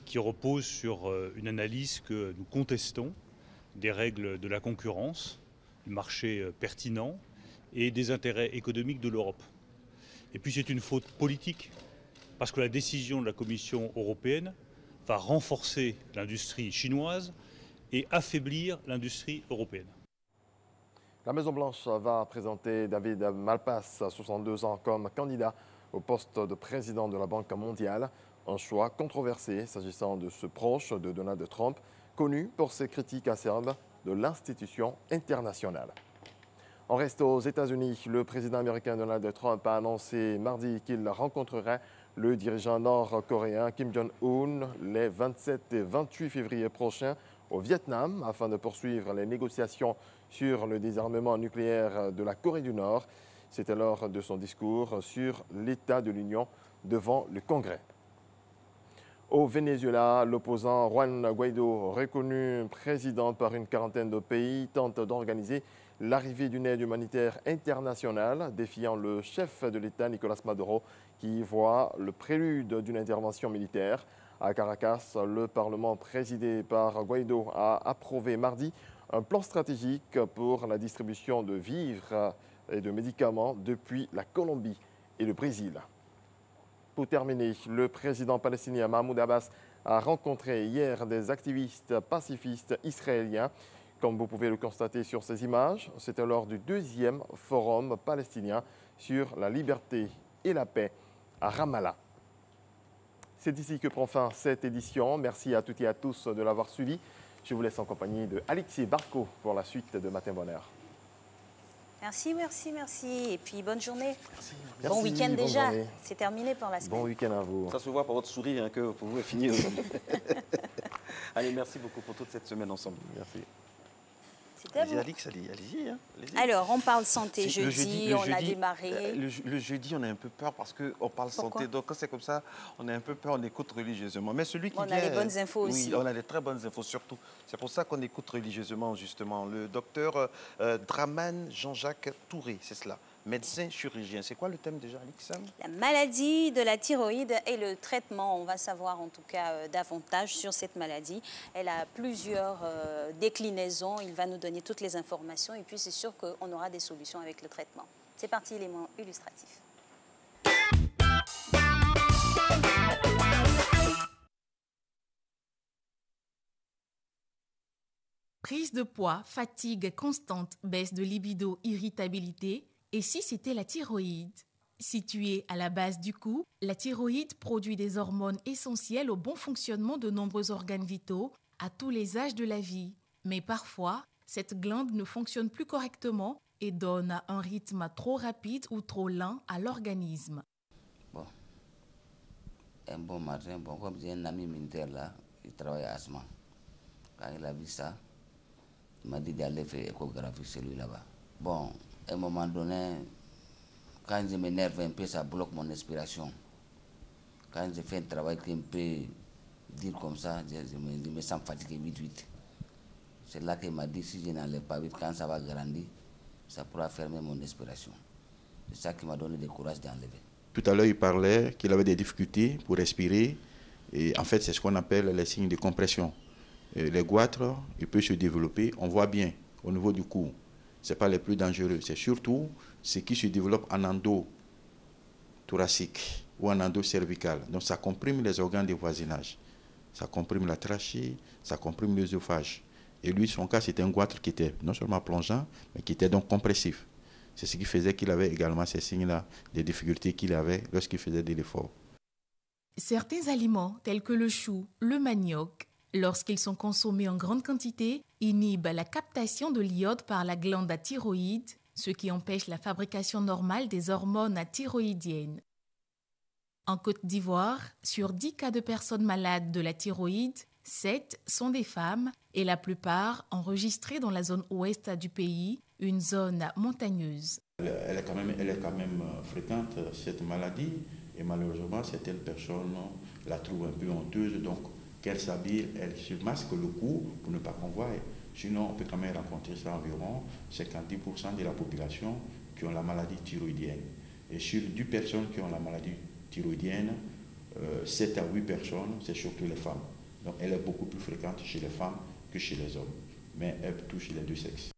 I: qui repose sur une analyse que nous contestons des règles de la concurrence, du marché pertinent et des intérêts économiques de l'Europe. Et puis c'est une faute politique, parce que la décision de la Commission européenne va renforcer l'industrie chinoise et affaiblir l'industrie européenne.
C: La Maison-Blanche va présenter David Malpass, 62 ans, comme candidat au poste de président de la Banque mondiale. Un choix controversé s'agissant de ce proche de Donald Trump, connu pour ses critiques acerbes de l'institution internationale. On reste aux États-Unis. Le président américain Donald Trump a annoncé mardi qu'il rencontrerait le dirigeant nord-coréen Kim Jong-un les 27 et 28 février prochains au Vietnam afin de poursuivre les négociations sur le désarmement nucléaire de la Corée du Nord. C'était lors de son discours sur l'état de l'Union devant le Congrès. Au Venezuela, l'opposant Juan Guaidó, reconnu président par une quarantaine de pays, tente d'organiser l'arrivée d'une aide humanitaire internationale, défiant le chef de l'État Nicolás Maduro, qui voit le prélude d'une intervention militaire. À Caracas, le Parlement présidé par Guaido a approuvé mardi un plan stratégique pour la distribution de vivres et de médicaments depuis la Colombie et le Brésil. Pour terminer, le président palestinien Mahmoud Abbas a rencontré hier des activistes pacifistes israéliens. Comme vous pouvez le constater sur ces images, c'était lors du 2e forum palestinien sur la liberté et la paix à Ramallah. C'est ici que prend fin cette édition. Merci à toutes et à tous de l'avoir suivi. Je vous laisse en compagnie de Alexis Barco pour la suite de Matin Bonheur.
A: Merci, merci, merci. Et puis bonne journée.
B: Merci.
A: Bon week-end déjà. C'est terminé pour la semaine.
C: Bon week-end à vous.
B: Ça se voit par votre sourire hein, que vous pouvez finir. Allez, merci beaucoup pour toute cette semaine ensemble.
C: Merci.
A: C'était bon.
B: Alix, allez-y. Hein, allez-y.
A: Alors, on parle santé
B: Le
A: jeudi, on a démarré.
B: Le jeudi, on a un peu peur parce qu'on parle santé. Donc, quand c'est comme ça, on a un peu peur, on écoute religieusement. Mais celui qui
A: on a les bonnes infos aussi.
B: Oui, on a des très bonnes infos surtout. C'est pour ça qu'on écoute religieusement, justement. Le docteur Draman Jean-Jacques Touré, c'est cela. Médecin chirurgien. C'est quoi le thème déjà, Alix?
A: La maladie de la thyroïde et le traitement. On va savoir en tout cas davantage sur cette maladie. Elle a plusieurs déclinaisons. Il va nous donner toutes les informations et puis c'est sûr qu'on aura des solutions avec le traitement. C'est parti, élément illustratif.
H: Prise de poids, fatigue constante, baisse de libido, irritabilité. Et si c'était la thyroïde? Située à la base du cou, la thyroïde produit des hormones essentielles au bon fonctionnement de nombreux organes vitaux à tous les âges de la vie. Mais parfois, cette glande ne fonctionne plus correctement et donne un rythme trop rapide ou trop lent à l'organisme.
L: Bon, un bon matin, comme j'ai un ami militaire là, il travaille à Asma. Quand il a vu ça, il m'a dit d'aller faire échographie celui là-bas. Bon, à un moment donné, quand je m'énerve un peu, ça bloque mon inspiration. Quand je fais un travail qui peut dire comme ça, je me sens fatigué vite. C'est là qu'il m'a dit, si je n'enlève pas vite, quand ça va grandir, ça pourra fermer mon inspiration. C'est ça qui m'a donné le courage d'enlever.
W: Tout à l'heure, il parlait qu'il avait des difficultés pour respirer. Et en fait, c'est ce qu'on appelle les signes de compression. Et les goitres, ils peuvent se développer, on voit bien, au niveau du cou. Ce n'est pas les plus dangereux. C'est surtout ce qui se développe en endo thoracique ou en endo cervical. Donc ça comprime les organes de voisinage. Ça comprime la trachée, ça comprime l'œsophage. Et lui, son cas, c'était un goitre qui était non seulement plongeant, mais qui était donc compressif. C'est ce qui faisait qu'il avait également ces signes-là, des difficultés qu'il avait lorsqu'il faisait de l'effort.
H: Certains aliments, tels que le chou, le manioc, lorsqu'ils sont consommés en grande quantité, inhibent la captation de l'iode par la glande thyroïde, ce qui empêche la fabrication normale des hormones thyroïdiennes. En Côte d'Ivoire, sur 10 cas de personnes malades de la thyroïde, 7 sont des femmes et la plupart enregistrées dans la zone ouest du pays, une zone montagneuse.
W: Elle est quand même fréquente, cette maladie, et malheureusement, certaines personnes la trouvent un peu honteuse, donc qu'elle s'habille, elle se masque le cou pour ne pas qu'on voie. Sinon, on peut quand même rencontrer ça environ 50% de la population qui ont la maladie thyroïdienne. Et sur 10 personnes qui ont la maladie thyroïdienne, 7 à 8 personnes, c'est surtout les femmes. Donc elle est beaucoup plus fréquente chez les femmes que chez les hommes, mais elle touche les deux sexes.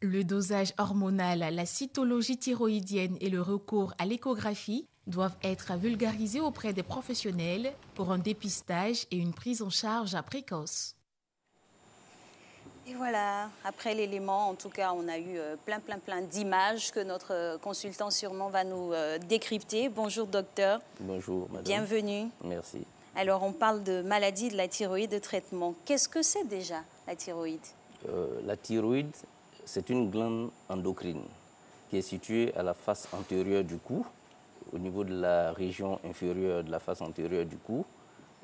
H: Le dosage hormonal, la cytologie thyroïdienne et le recours à l'échographie doivent être vulgarisés auprès des professionnels pour un dépistage et une prise en charge précoce.
A: Et voilà, après l'élément, en tout cas, on a eu plein d'images que notre consultant sûrement va nous décrypter. Bonjour docteur.
X: Bonjour madame.
A: Bienvenue.
X: Merci.
A: Alors on parle de maladie de la thyroïde, de traitement. Qu'est-ce que c'est déjà la thyroïde?
X: La thyroïde, c'est une glande endocrine qui est située à la face antérieure du cou, au niveau de la région inférieure de la face antérieure du cou.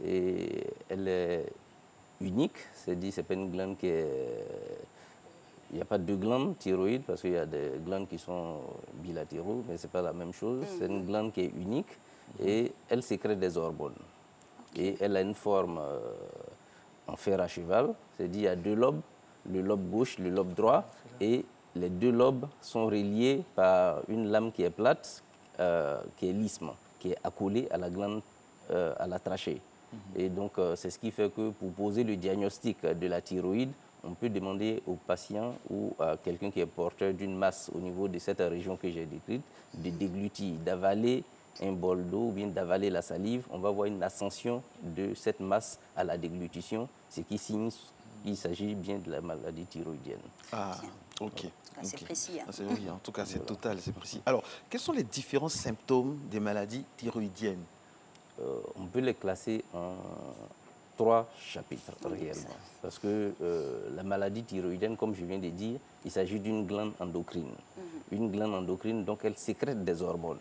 X: Et elle est unique, c'est-à-dire c'est pas une glande qui est... Il n'y a pas deux glandes thyroïdes parce qu'il y a des glandes qui sont bilatéraux, mais ce n'est pas la même chose. C'est une glande qui est unique et elle sécrète des hormones. Et elle a une forme en fer à cheval, c'est-à-dire il y a deux lobes, le lobe gauche, le lobe droit, et les deux lobes sont reliés par une lame qui est plate, qui est l'isthme, qui est accolée à la glande, à la trachée. Et donc, c'est ce qui fait que pour poser le diagnostic de la thyroïde, on peut demander au patient ou à quelqu'un qui est porteur d'une masse au niveau de cette région que j'ai décrite, de déglutir, d'avaler un bol d'eau ou bien d'avaler la salive. On va voir une ascension de cette masse à la déglutition, ce qui signe qu'il s'agit bien de la maladie thyroïdienne.
B: Ah, ok.
A: C'est précis. Hein.
B: Oui, en tout cas, c'est total, c'est précis. Alors, quels sont les différents symptômes des maladies thyroïdiennes?
X: On peut les classer en 3 chapitres réellement. Parce que la maladie thyroïdienne, comme je viens de dire, il s'agit d'une glande endocrine. Une glande endocrine, donc elle sécrète des hormones.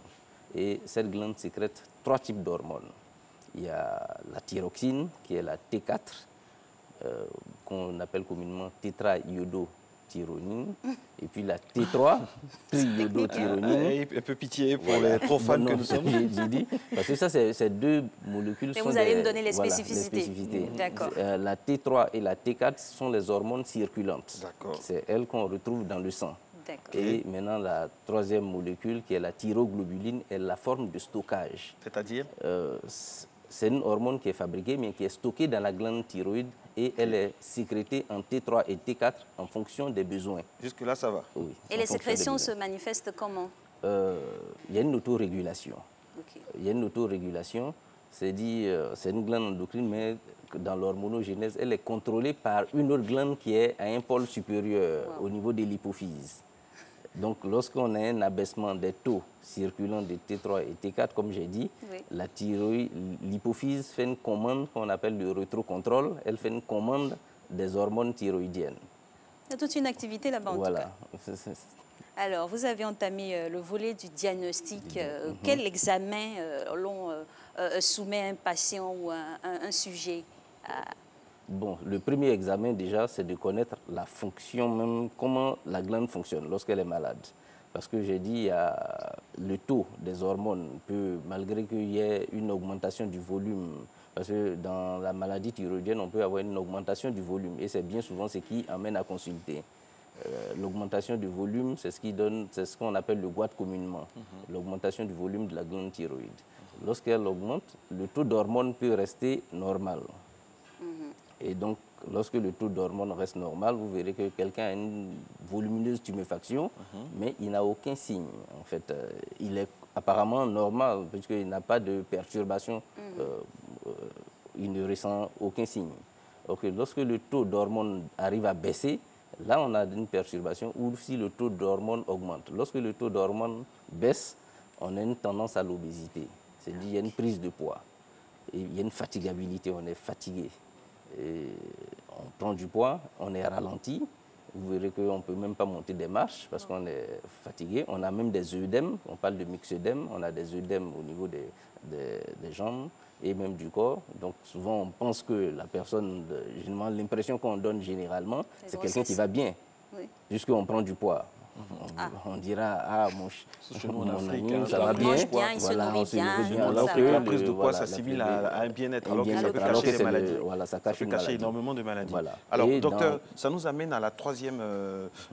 X: Et cette glande sécrète 3 types d'hormones. Il y a la thyroxine, qui est la T4, qu'on appelle communément tétraiodotyronine, et puis la T3, triiodotyronine.
B: Un peu pitié pour les profanes que nous sommes.
X: J'ai dit, parce que ça, ces 2 molécules
A: mais
X: sont
A: vous allez
X: me
A: donner les spécificités.
X: D'accord. La T3 et la T4 sont les hormones circulantes. C'est elles qu'on retrouve dans le sang. Et maintenant, la 3e molécule, qui est la thyroglobuline, est la forme de stockage.
B: C'est-à-dire
X: c'est une hormone qui est fabriquée, mais qui est stockée dans la glande thyroïde et elle est sécrétée en T3 et T4 en fonction des besoins.
B: Jusque-là, ça va.
X: Oui.
A: Et les sécrétions se manifestent comment?
X: Il y a une autorégulation. Il y a une autorégulation, c'est une glande endocrine, mais dans l'hormonogénèse, elle est contrôlée par une autre glande qui est à un pôle supérieur au niveau de l'hypophyse. Donc, lorsqu'on a un abaissement des taux circulants de T3 et T4, comme j'ai dit, la thyroïde, l'hypophyse fait une commande qu'on appelle le rétrocontrôle. Elle fait une commande des hormones thyroïdiennes.
A: Il y a toute une activité là-bas, en tout cas. Alors, vous avez entamé le volet du diagnostic. Quel examen l'on soumet un patient ou un sujet
X: Bon, le premier examen déjà, c'est de connaître la fonction même, comment la glande fonctionne lorsqu'elle est malade. Parce que j'ai dit, le taux des hormones peut, malgré qu'il y ait une augmentation du volume, parce que dans la maladie thyroïdienne, on peut avoir une augmentation du volume. Et c'est bien souvent ce qui amène à consulter. L'augmentation du volume, c'est ce qu'on appelle le goitre communément, l'augmentation du volume de la glande thyroïde. Lorsqu'elle augmente, le taux d'hormones peut rester normal. Et donc, lorsque le taux d'hormones reste normal, vous verrez que quelqu'un a une volumineuse tuméfaction, mais il n'a aucun signe. En fait, il est apparemment normal, puisqu'il n'a pas de perturbation, il ne ressent aucun signe. Lorsque le taux d'hormones arrive à baisser, là, on a une perturbation, ou si le taux d'hormones augmente. Lorsque le taux d'hormones baisse, on a une tendance à l'obésité. C'est-à-dire qu'il y a une prise de poids. Et il y a une fatigabilité, on est fatigué. Et on prend du poids, on est ralenti. Vous verrez qu'on ne peut même pas monter des marches parce qu'on est fatigué. On a même des œdèmes, on parle de myxœdème, on a des œdèmes au niveau des jambes et même du corps. Donc souvent on pense que la personne, l'impression qu'on donne généralement, c'est quelqu'un qui va bien, puisqu'on prend du poids. On dira, mon ami, ça va bien.
A: Il se nourrit bien.
B: Alors que la prise de poids s'assimile à un bien-être, alors que ça peut cacher des maladies.
X: Ça cache
B: énormément de maladies.
X: Voilà.
B: Alors, docteur, ça nous amène à la 3e,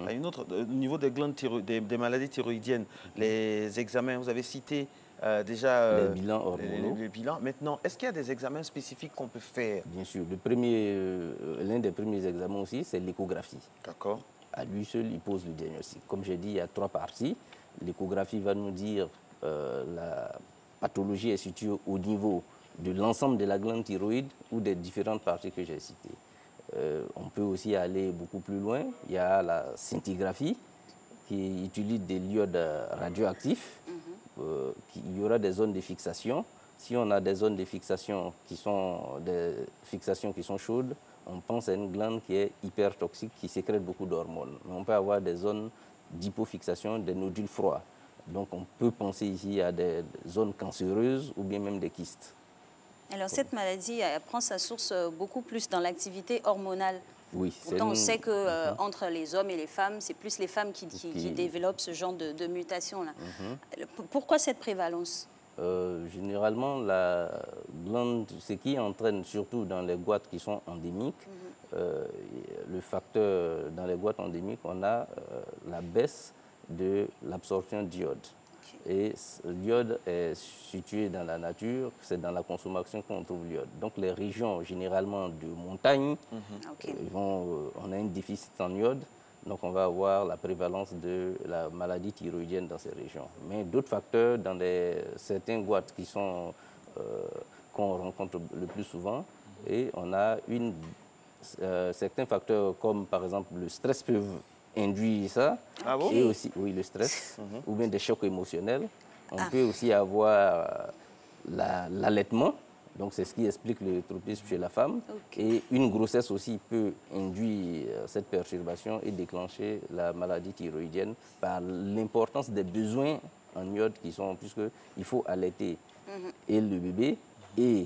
B: à une autre, au niveau des glandes des maladies thyroïdiennes, les examens, vous avez cité déjà
X: les bilans hormonaux.
B: Les bilans. Maintenant, est-ce qu'il y a des examens spécifiques qu'on peut faire?
X: Bien sûr. L'un des premiers examens aussi, c'est l'échographie.
B: D'accord.
X: À lui seul, il pose le diagnostic. Comme j'ai dit, il y a 3 parties. L'échographie va nous dire la pathologie est située au niveau de l'ensemble de la glande thyroïde ou des différentes parties que j'ai citées. On peut aussi aller beaucoup plus loin. Il y a la scintigraphie qui utilise des iodes radioactifs. Il y aura des zones de fixation. Si on a des zones de fixation qui sont chaudes, on pense à une glande qui est hyper toxique, qui sécrète beaucoup d'hormones. Mais on peut avoir des zones d'hypofixation, des nodules froids. Donc on peut penser ici à des zones cancéreuses ou bien même des kystes.
A: Alors cette maladie prend sa source beaucoup plus dans l'activité hormonale.
X: Oui.
A: Pourtant, on sait qu'entre les hommes et les femmes, c'est plus les femmes qui développent ce genre de mutation-là. Pourquoi cette prévalence?
X: Généralement, la glande, ce qui entraîne surtout dans les goitres qui sont endémiques, le facteur dans les goitres endémiques, on a la baisse de l'absorption d'iode. Et l'iode est situé dans la nature, c'est dans la consommation qu'on trouve l'iode. Donc les régions généralement de montagne, on a un déficit en iode, donc on va avoir la prévalence de la maladie thyroïdienne dans ces régions. Mais d'autres facteurs dans certains goitres qui sont qu'on rencontre le plus souvent, et on a certains facteurs comme par exemple le stress peut induire ça, et aussi le stress, ou bien des chocs émotionnels. On peut aussi avoir l'allaitement, donc c'est ce qui explique le tropisme chez la femme, et une grossesse aussi peut induire cette perturbation et déclencher la maladie thyroïdienne par l'importance des besoins en iode qui sont, puisqu'il faut allaiter et le bébé, et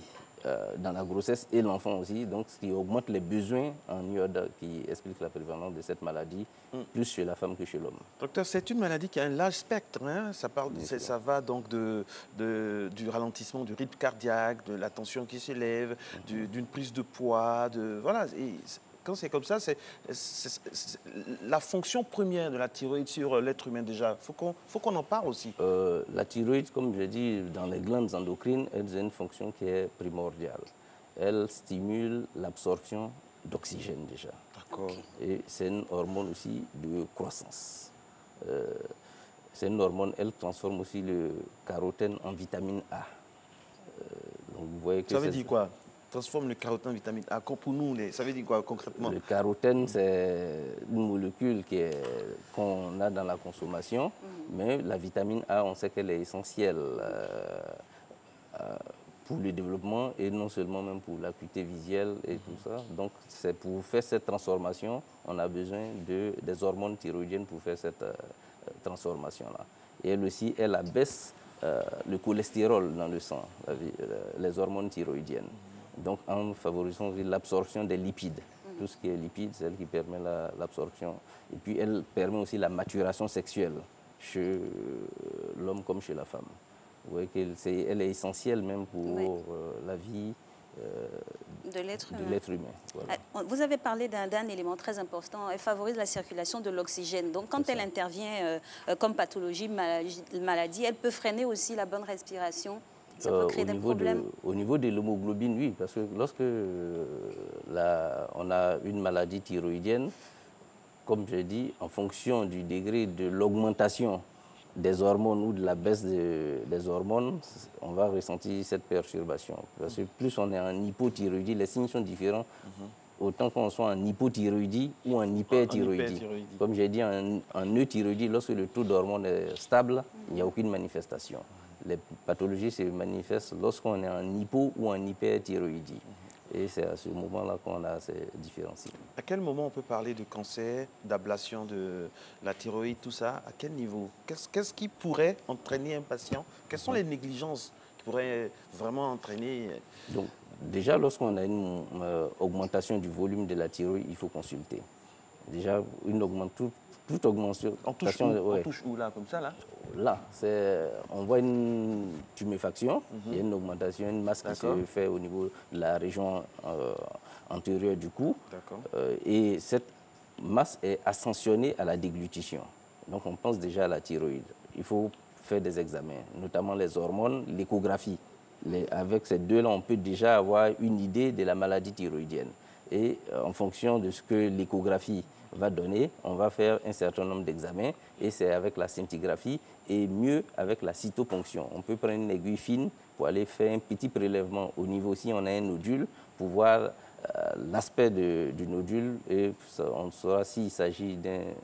X: dans la grossesse et l'enfant aussi, donc ce qui augmente les besoins en iode qui explique la prévalence de cette maladie, plus chez la femme que chez l'homme.
B: Docteur, c'est une maladie qui a un large spectre, hein? Ça va donc du ralentissement du rythme cardiaque, de la tension qui s'élève, d'une prise de poids, voilà. Et quand c'est comme ça, c'est la fonction première de la thyroïde sur l'être humain déjà. Faut qu'on en parle aussi.
X: La thyroïde, comme je dis, dans les glandes endocrines, elle a une fonction qui est primordiale. Elle stimule l'absorption d'oxygène déjà.
B: D'accord.
X: Et c'est une hormone aussi de croissance. C'est une hormone, elle transforme aussi le carotène en vitamine A. Donc vous voyez que
B: ça veut dire quoi? Transforme le carotène en vitamine A. Pour nous, ça veut dire quoi concrètement?
X: Le carotène, c'est une molécule qu'on a dans la consommation, mais la vitamine A, on sait qu'elle est essentielle pour le développement et non seulement même pour l'acuité visuelle et tout ça. Donc, c'est pour faire cette transformation, on a besoin des hormones thyroïdiennes pour faire cette transformation-là. Et elle aussi, elle abaisse le cholestérol dans le sang, les hormones thyroïdiennes. Donc, en favorisant l'absorption des lipides. Tout ce qui est lipides, c'est elle qui permet l'absorption. Et puis, elle permet aussi la maturation sexuelle chez l'homme comme chez la femme. Vous voyez qu'elle est essentielle même pour la vie
A: de l'être
X: humain. Voilà.
A: Vous avez parlé d'un élément très important. Elle favorise la circulation de l'oxygène. Donc, quand elle intervient comme pathologie, maladie, elle peut freiner aussi la bonne respiration. Ça peut créer des problèmes.
X: Au niveau de l'hémoglobine, oui, parce que lorsque on a une maladie thyroïdienne, comme je dis, en fonction du degré de l'augmentation des hormones ou de la baisse des hormones, on va ressentir cette perturbation. Parce que plus on est en hypothyroïdie, les signes sont différents, autant qu'on soit en hypothyroïdie ou en hyperthyroïdie. Comme j'ai dit, en euthyroïdie, lorsque le taux d'hormones est stable, il n'y a aucune manifestation. Les pathologies se manifestent lorsqu'on est en hypo ou en hyperthyroïdie. Et c'est à ce moment-là qu'on a ces différents signes.
B: À quel moment on peut parler de cancer, d'ablation de la thyroïde, tout ça? À quel niveau? Qu'est-ce qui pourrait entraîner un patient? Quelles sont les négligences qui pourraient vraiment entraîner?
X: Donc, déjà, lorsqu'on a une augmentation du volume de la thyroïde, il faut consulter. Déjà, toute augmentation...
B: On touche où, là, comme ça, là?
X: Là, on voit une tuméfaction, il y a une augmentation, une masse qui se fait au niveau de la région antérieure du cou. Et cette masse est ascensionnée à la déglutition. Donc on pense déjà à la thyroïde. Il faut faire des examens, notamment les hormones, l'échographie. Avec ces deux-là, on peut déjà avoir une idée de la maladie thyroïdienne. Et en fonction de ce que l'échographie va donner, on va faire un certain nombre d'examens et c'est avec la scintigraphie et mieux avec la cytoponction. On peut prendre une aiguille fine pour aller faire un petit prélèvement au niveau, si on a un nodule, pour voir l'aspect du nodule et on saura s'il s'agit d'une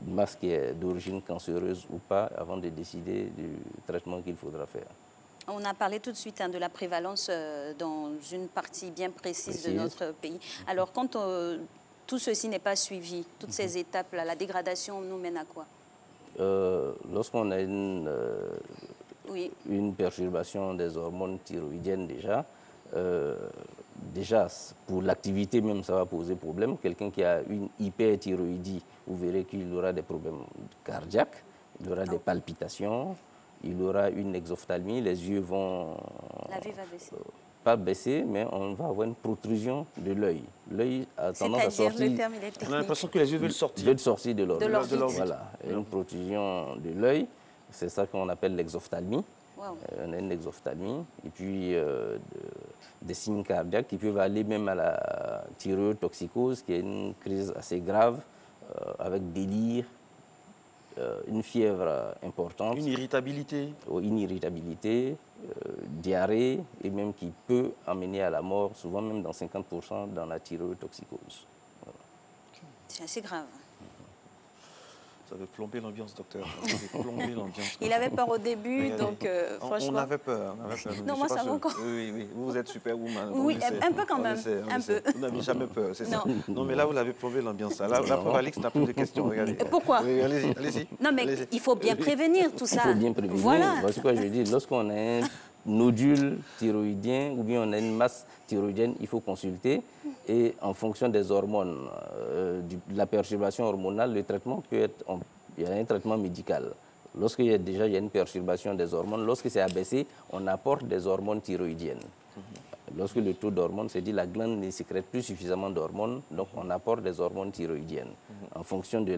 X: masse qui est d'origine cancéreuse ou pas avant de décider du traitement qu'il faudra faire.
A: On a parlé tout de suite de la prévalence dans une partie bien précise de notre pays. Alors, quand tout ceci n'est pas suivi, toutes ces étapes-là, la dégradation nous mène à quoi?
X: Lorsqu'on a une perturbation des hormones thyroïdiennes déjà, pour l'activité même, ça va poser problème. Quelqu'un qui a une hyperthyroïdie, vous verrez qu'il aura des problèmes cardiaques, il aura des palpitations, il aura une exophtalmie, les yeux vont...
A: La vue va baisser.
X: Pas baisser, mais on va avoir une protrusion de l'œil. L'œil a tendance à sortir...
A: Le terme, il est technique.
B: On a l'impression que les yeux veulent sortir.
X: Veulent sortir de l'orbite.
A: De l'orbite.
X: Voilà, une protrusion de l'œil. C'est ça qu'on appelle l'exophthalmie.
A: Wow.
X: On a une exophthalmie. Et puis, des signes cardiaques qui peuvent aller même à la thyroïdotoxicose, qui est une crise assez grave, avec délire, une fièvre importante.
B: Une irritabilité.
X: Une irritabilité, diarrhée, et même qui peut amener à la mort, souvent même dans 50% dans la thyroïdotoxicose. Voilà.
A: C'est assez grave.
B: Ça veut plomber l'ambiance, docteur. Ça veut plomber l'ambiance.
A: Il avait peur au début, donc franchement...
B: On avait peur.
A: Non, moi, ça va encore.
B: Oui, vous êtes superwoman.
A: Oui, un peu quand même. Un peu.
B: Vous n'avez jamais peur, c'est ça. Non, mais là, vous l'avez plombé l'ambiance. Là, pour Alix, n'a plus de questions. Regardez.
A: Pourquoi?
B: Oui, allez-y.
A: Non, mais il faut bien prévenir tout ça.
X: Il faut bien prévenir.
A: Voilà.
X: C'est quoi je dis. Lorsqu'on a un nodule thyroïdien ou bien on a une masse thyroïdienne, il faut consulter. Et en fonction des hormones, de la perturbation hormonale, le traitement peut être... Il y a un traitement médical. Lorsqu'il y a déjà une perturbation des hormones, lorsque c'est abaissé, on apporte des hormones thyroïdiennes. Lorsque le taux d'hormones, c'est dit la glande ne sécrète plus suffisamment d'hormones, donc on apporte des hormones thyroïdiennes en fonction du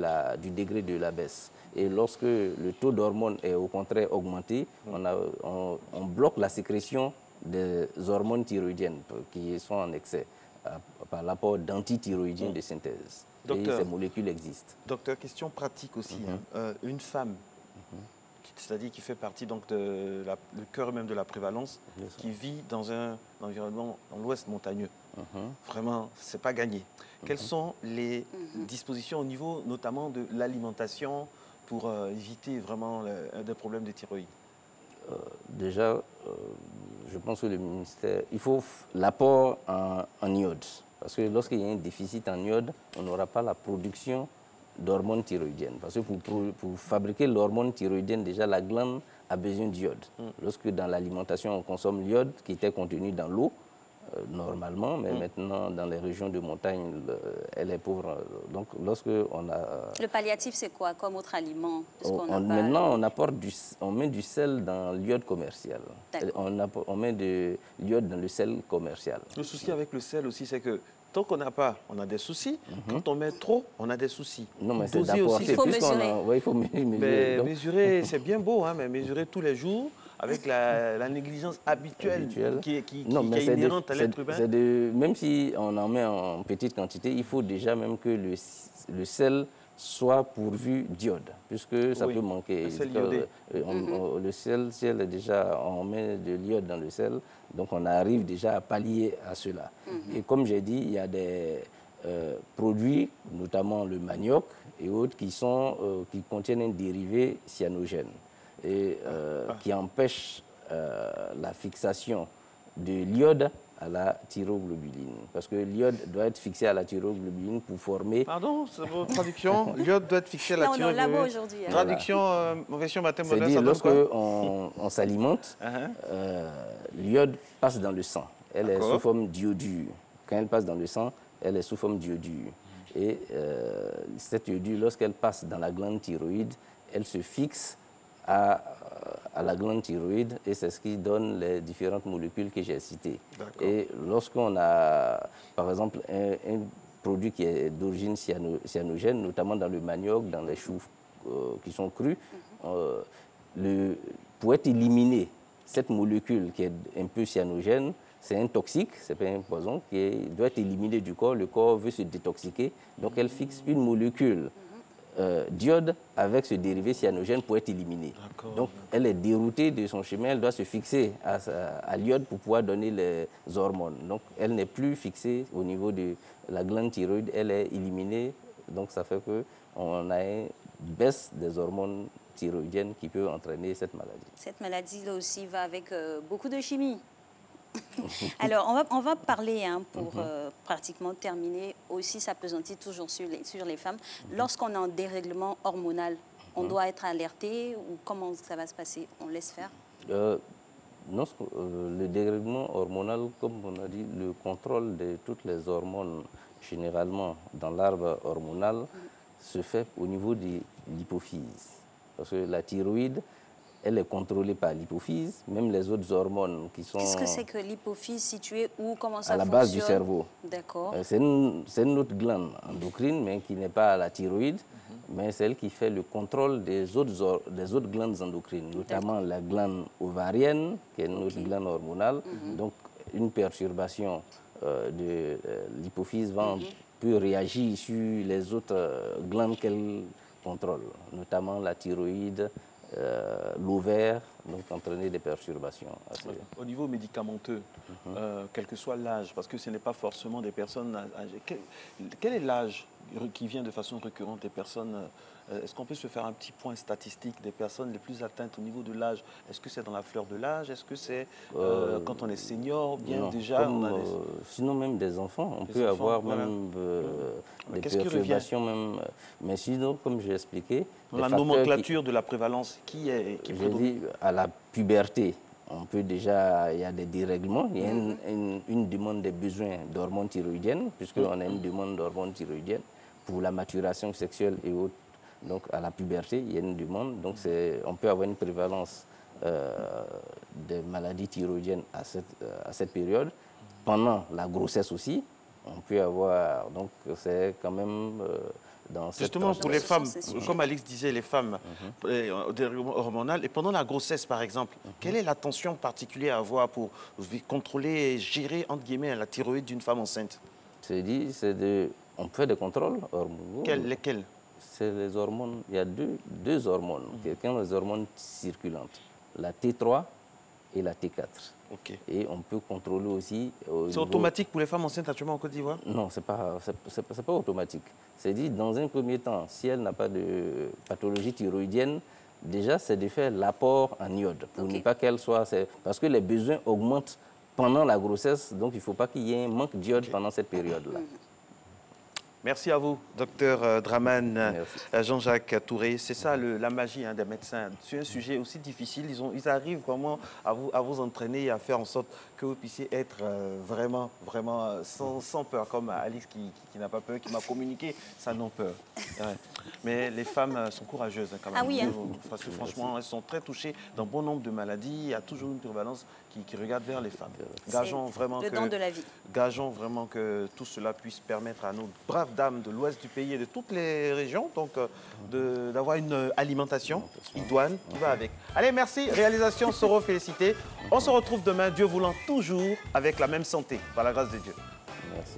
X: degré de la baisse. Et lorsque le taux d'hormones est au contraire augmenté, on bloque la sécrétion des hormones thyroïdiennes qui sont en excès par l'apport d'antithyroïdiens de synthèse.
B: Docteur,
X: et ces molécules existent.
B: Docteur, question pratique aussi. Une femme, c'est-à-dire qui fait partie donc du cœur même de la prévalence, qui vit dans un environnement dans l'ouest montagneux. Vraiment, c'est pas gagné. Quelles sont les dispositions au niveau notamment de l'alimentation pour éviter vraiment des problèmes de thyroïde?
X: Déjà, je pense que le ministère, il faut l'apport en iode. Parce que lorsqu'il y a un déficit en iode, on n'aura pas la production d'hormones thyroïdiennes. Parce que pour fabriquer l'hormone thyroïdienne, déjà la glande a besoin d'iode. Lorsque dans l'alimentation, on consomme l'iode qui était contenu dans l'eau, normalement, mais maintenant, dans les régions de montagne, elle est pauvre. Donc, lorsque on a...
A: Le palliatif, c'est quoi comme autre aliment?
X: Maintenant, on met du sel dans l'iode commercial. On met de l'iode dans le sel commercial.
B: Le souci avec le sel aussi, c'est que tant qu'on n'a pas, on a des soucis. Quand on met trop, on a des soucis.
X: Non, mais c'est d'apporter. Il faut mesurer.
B: Il faut mesurer. Mesurer, c'est bien beau, hein, mais mesurer tous les jours avec la négligence habituelle qui est inhérente à l'être humain.
X: Même si on en met en petite quantité, il faut déjà même que le sel soit pourvu d'iode, puisque ça peut manquer. Le sel, si elle est déjà, on met de l'iode dans le sel, donc on arrive déjà à pallier à cela. Et comme j'ai dit, il y a des produits, notamment le manioc et autres, qui contiennent un dérivé cyanogène et qui empêche la fixation de l'iode à la thyroglobuline. Parce que l'iode doit être fixé à la thyroglobuline pour former...
B: Pardon, c'est votre traduction. L'iode doit être fixé à la thyroglobine.
A: On est là-bas aujourd'hui.
B: Traduction, version matin moderne, ça
X: donne quoi? Lorsqu'on s'alimente, l'iode passe dans le sang. Elle est sous forme d'iodure. Quand elle passe dans le sang, elle est sous forme d'iodure. Et cette iodure, lorsqu'elle passe dans la glande thyroïde, elle se fixe à la glande thyroïde et c'est ce qui donne les différentes molécules que j'ai citées. Et lorsqu'on a, par exemple, un produit qui est d'origine cyanogène, notamment dans le manioc, dans les choux qui sont crus, pour être éliminé, cette molécule qui est un peu cyanogène, c'est un toxique, c'est pas un poison, qui doit être éliminé du corps. Le corps veut se détoxiquer, donc elle fixe une molécule d'iode avec ce dérivé cyanogène pour être éliminée. Donc elle est déroutée de son chemin, elle doit se fixer à l'iode pour pouvoir donner les hormones. Donc elle n'est plus fixée au niveau de la glande thyroïde, elle est éliminée. Donc ça fait qu'on a une baisse des hormones thyroïdiennes qui peut entraîner cette maladie.
A: Cette maladie-là aussi va avec beaucoup de chimie. Alors, on va parler, pour pratiquement terminer, aussi s'appesantir toujours sur les femmes. Lorsqu'on a un dérèglement hormonal, on doit être alerté ou comment ça va se passer? On laisse faire?
X: Non, le dérèglement hormonal, comme on a dit, le contrôle de toutes les hormones, généralement dans l'arbre hormonal, se fait au niveau de l'hypophyse. Parce que la thyroïde, elle est contrôlée par l'hypophyse, même les autres hormones qui sont...
A: Qu'est-ce que c'est que l'hypophyse située où? Comment ça
X: fonctionne? À la base du cerveau.
A: D'accord.
X: C'est une autre glande endocrine, mais qui n'est pas la thyroïde. mais c'est elle qui fait le contrôle des autres glandes endocrines, notamment la glande ovarienne, qui est notre glande hormonale. Donc, une perturbation de l'hypophyse peut réagir sur les autres glandes qu'elle contrôle, notamment la thyroïde, l'ovaire, donc entraîner des perturbations.
B: Au niveau médicamenteux, quel que soit l'âge, parce que ce n'est pas forcément des personnes âgées. Quel est l'âge qui vient de façon récurrente des personnes? Est-ce qu'on peut se faire un petit point statistique des personnes les plus atteintes au niveau de l'âge? Est-ce que c'est dans la fleur de l'âge? Est-ce que c'est quand on est senior, bien
X: non,
B: déjà
X: sinon même des enfants, on peut avoir même des perturbations, même, mais sinon, comme j'ai expliqué...
B: La nomenclature de la prévalence, qui
X: j'ai dit, à la puberté, on peut déjà, il y a des dérèglements, il y a une demande des besoins d'hormones thyroïdiennes, puisqu'on a une demande d'hormones thyroïdiennes pour la maturation sexuelle et autres. Donc, à la puberté, il y a une demande. Donc, on peut avoir une prévalence de maladies thyroïdiennes à cette période. Pendant la grossesse aussi, on peut avoir... Donc, c'est quand même...
B: Justement, pour les femmes, comme Alix disait, les femmes hormonales, et pendant la grossesse, par exemple, quelle est l'attention particulière à avoir pour contrôler et gérer, entre guillemets, la thyroïde d'une femme enceinte?
X: On fait des contrôles hormonaux.
B: Lesquels?
X: C'est les hormones. Il y a deux hormones, qui sont les hormones circulantes, la T3 et la T4. Et on peut contrôler aussi...
B: C'est automatique pour les femmes enceintes actuellement en Côte d'Ivoire?
X: Non, ce n'est pas automatique. C'est dit, dans un premier temps, si elle n'a pas de pathologie thyroïdienne, déjà, c'est de faire l'apport en iode, pour ne pas qu'elle soit... Parce que les besoins augmentent pendant la grossesse, donc il ne faut pas qu'il y ait un manque d'iode pendant cette période-là.
B: Merci à vous, docteur Dramane, Jean-Jacques Touré. C'est ça la magie des médecins. Sur un sujet aussi difficile, ils arrivent vraiment à vous entraîner et à faire en sorte que vous puissiez être vraiment sans peur, comme Alix qui n'a pas peur, qui m'a communiqué ça non peur. Ouais. Mais les femmes sont courageuses quand même.
A: Ah oui,
B: parce que franchement, elles sont très touchées dans bon nombre de maladies. Il y a toujours une prévalence qui regarde vers les femmes. Gageons vraiment que tout cela puisse permettre à nos braves dames de l'ouest du pays et de toutes les régions donc d'avoir une alimentation idoine qui va avec. Allez, merci. Réalisation Soro, félicité. On se retrouve demain, Dieu voulant, toujours avec la même santé, par la grâce de Dieu.
X: Merci.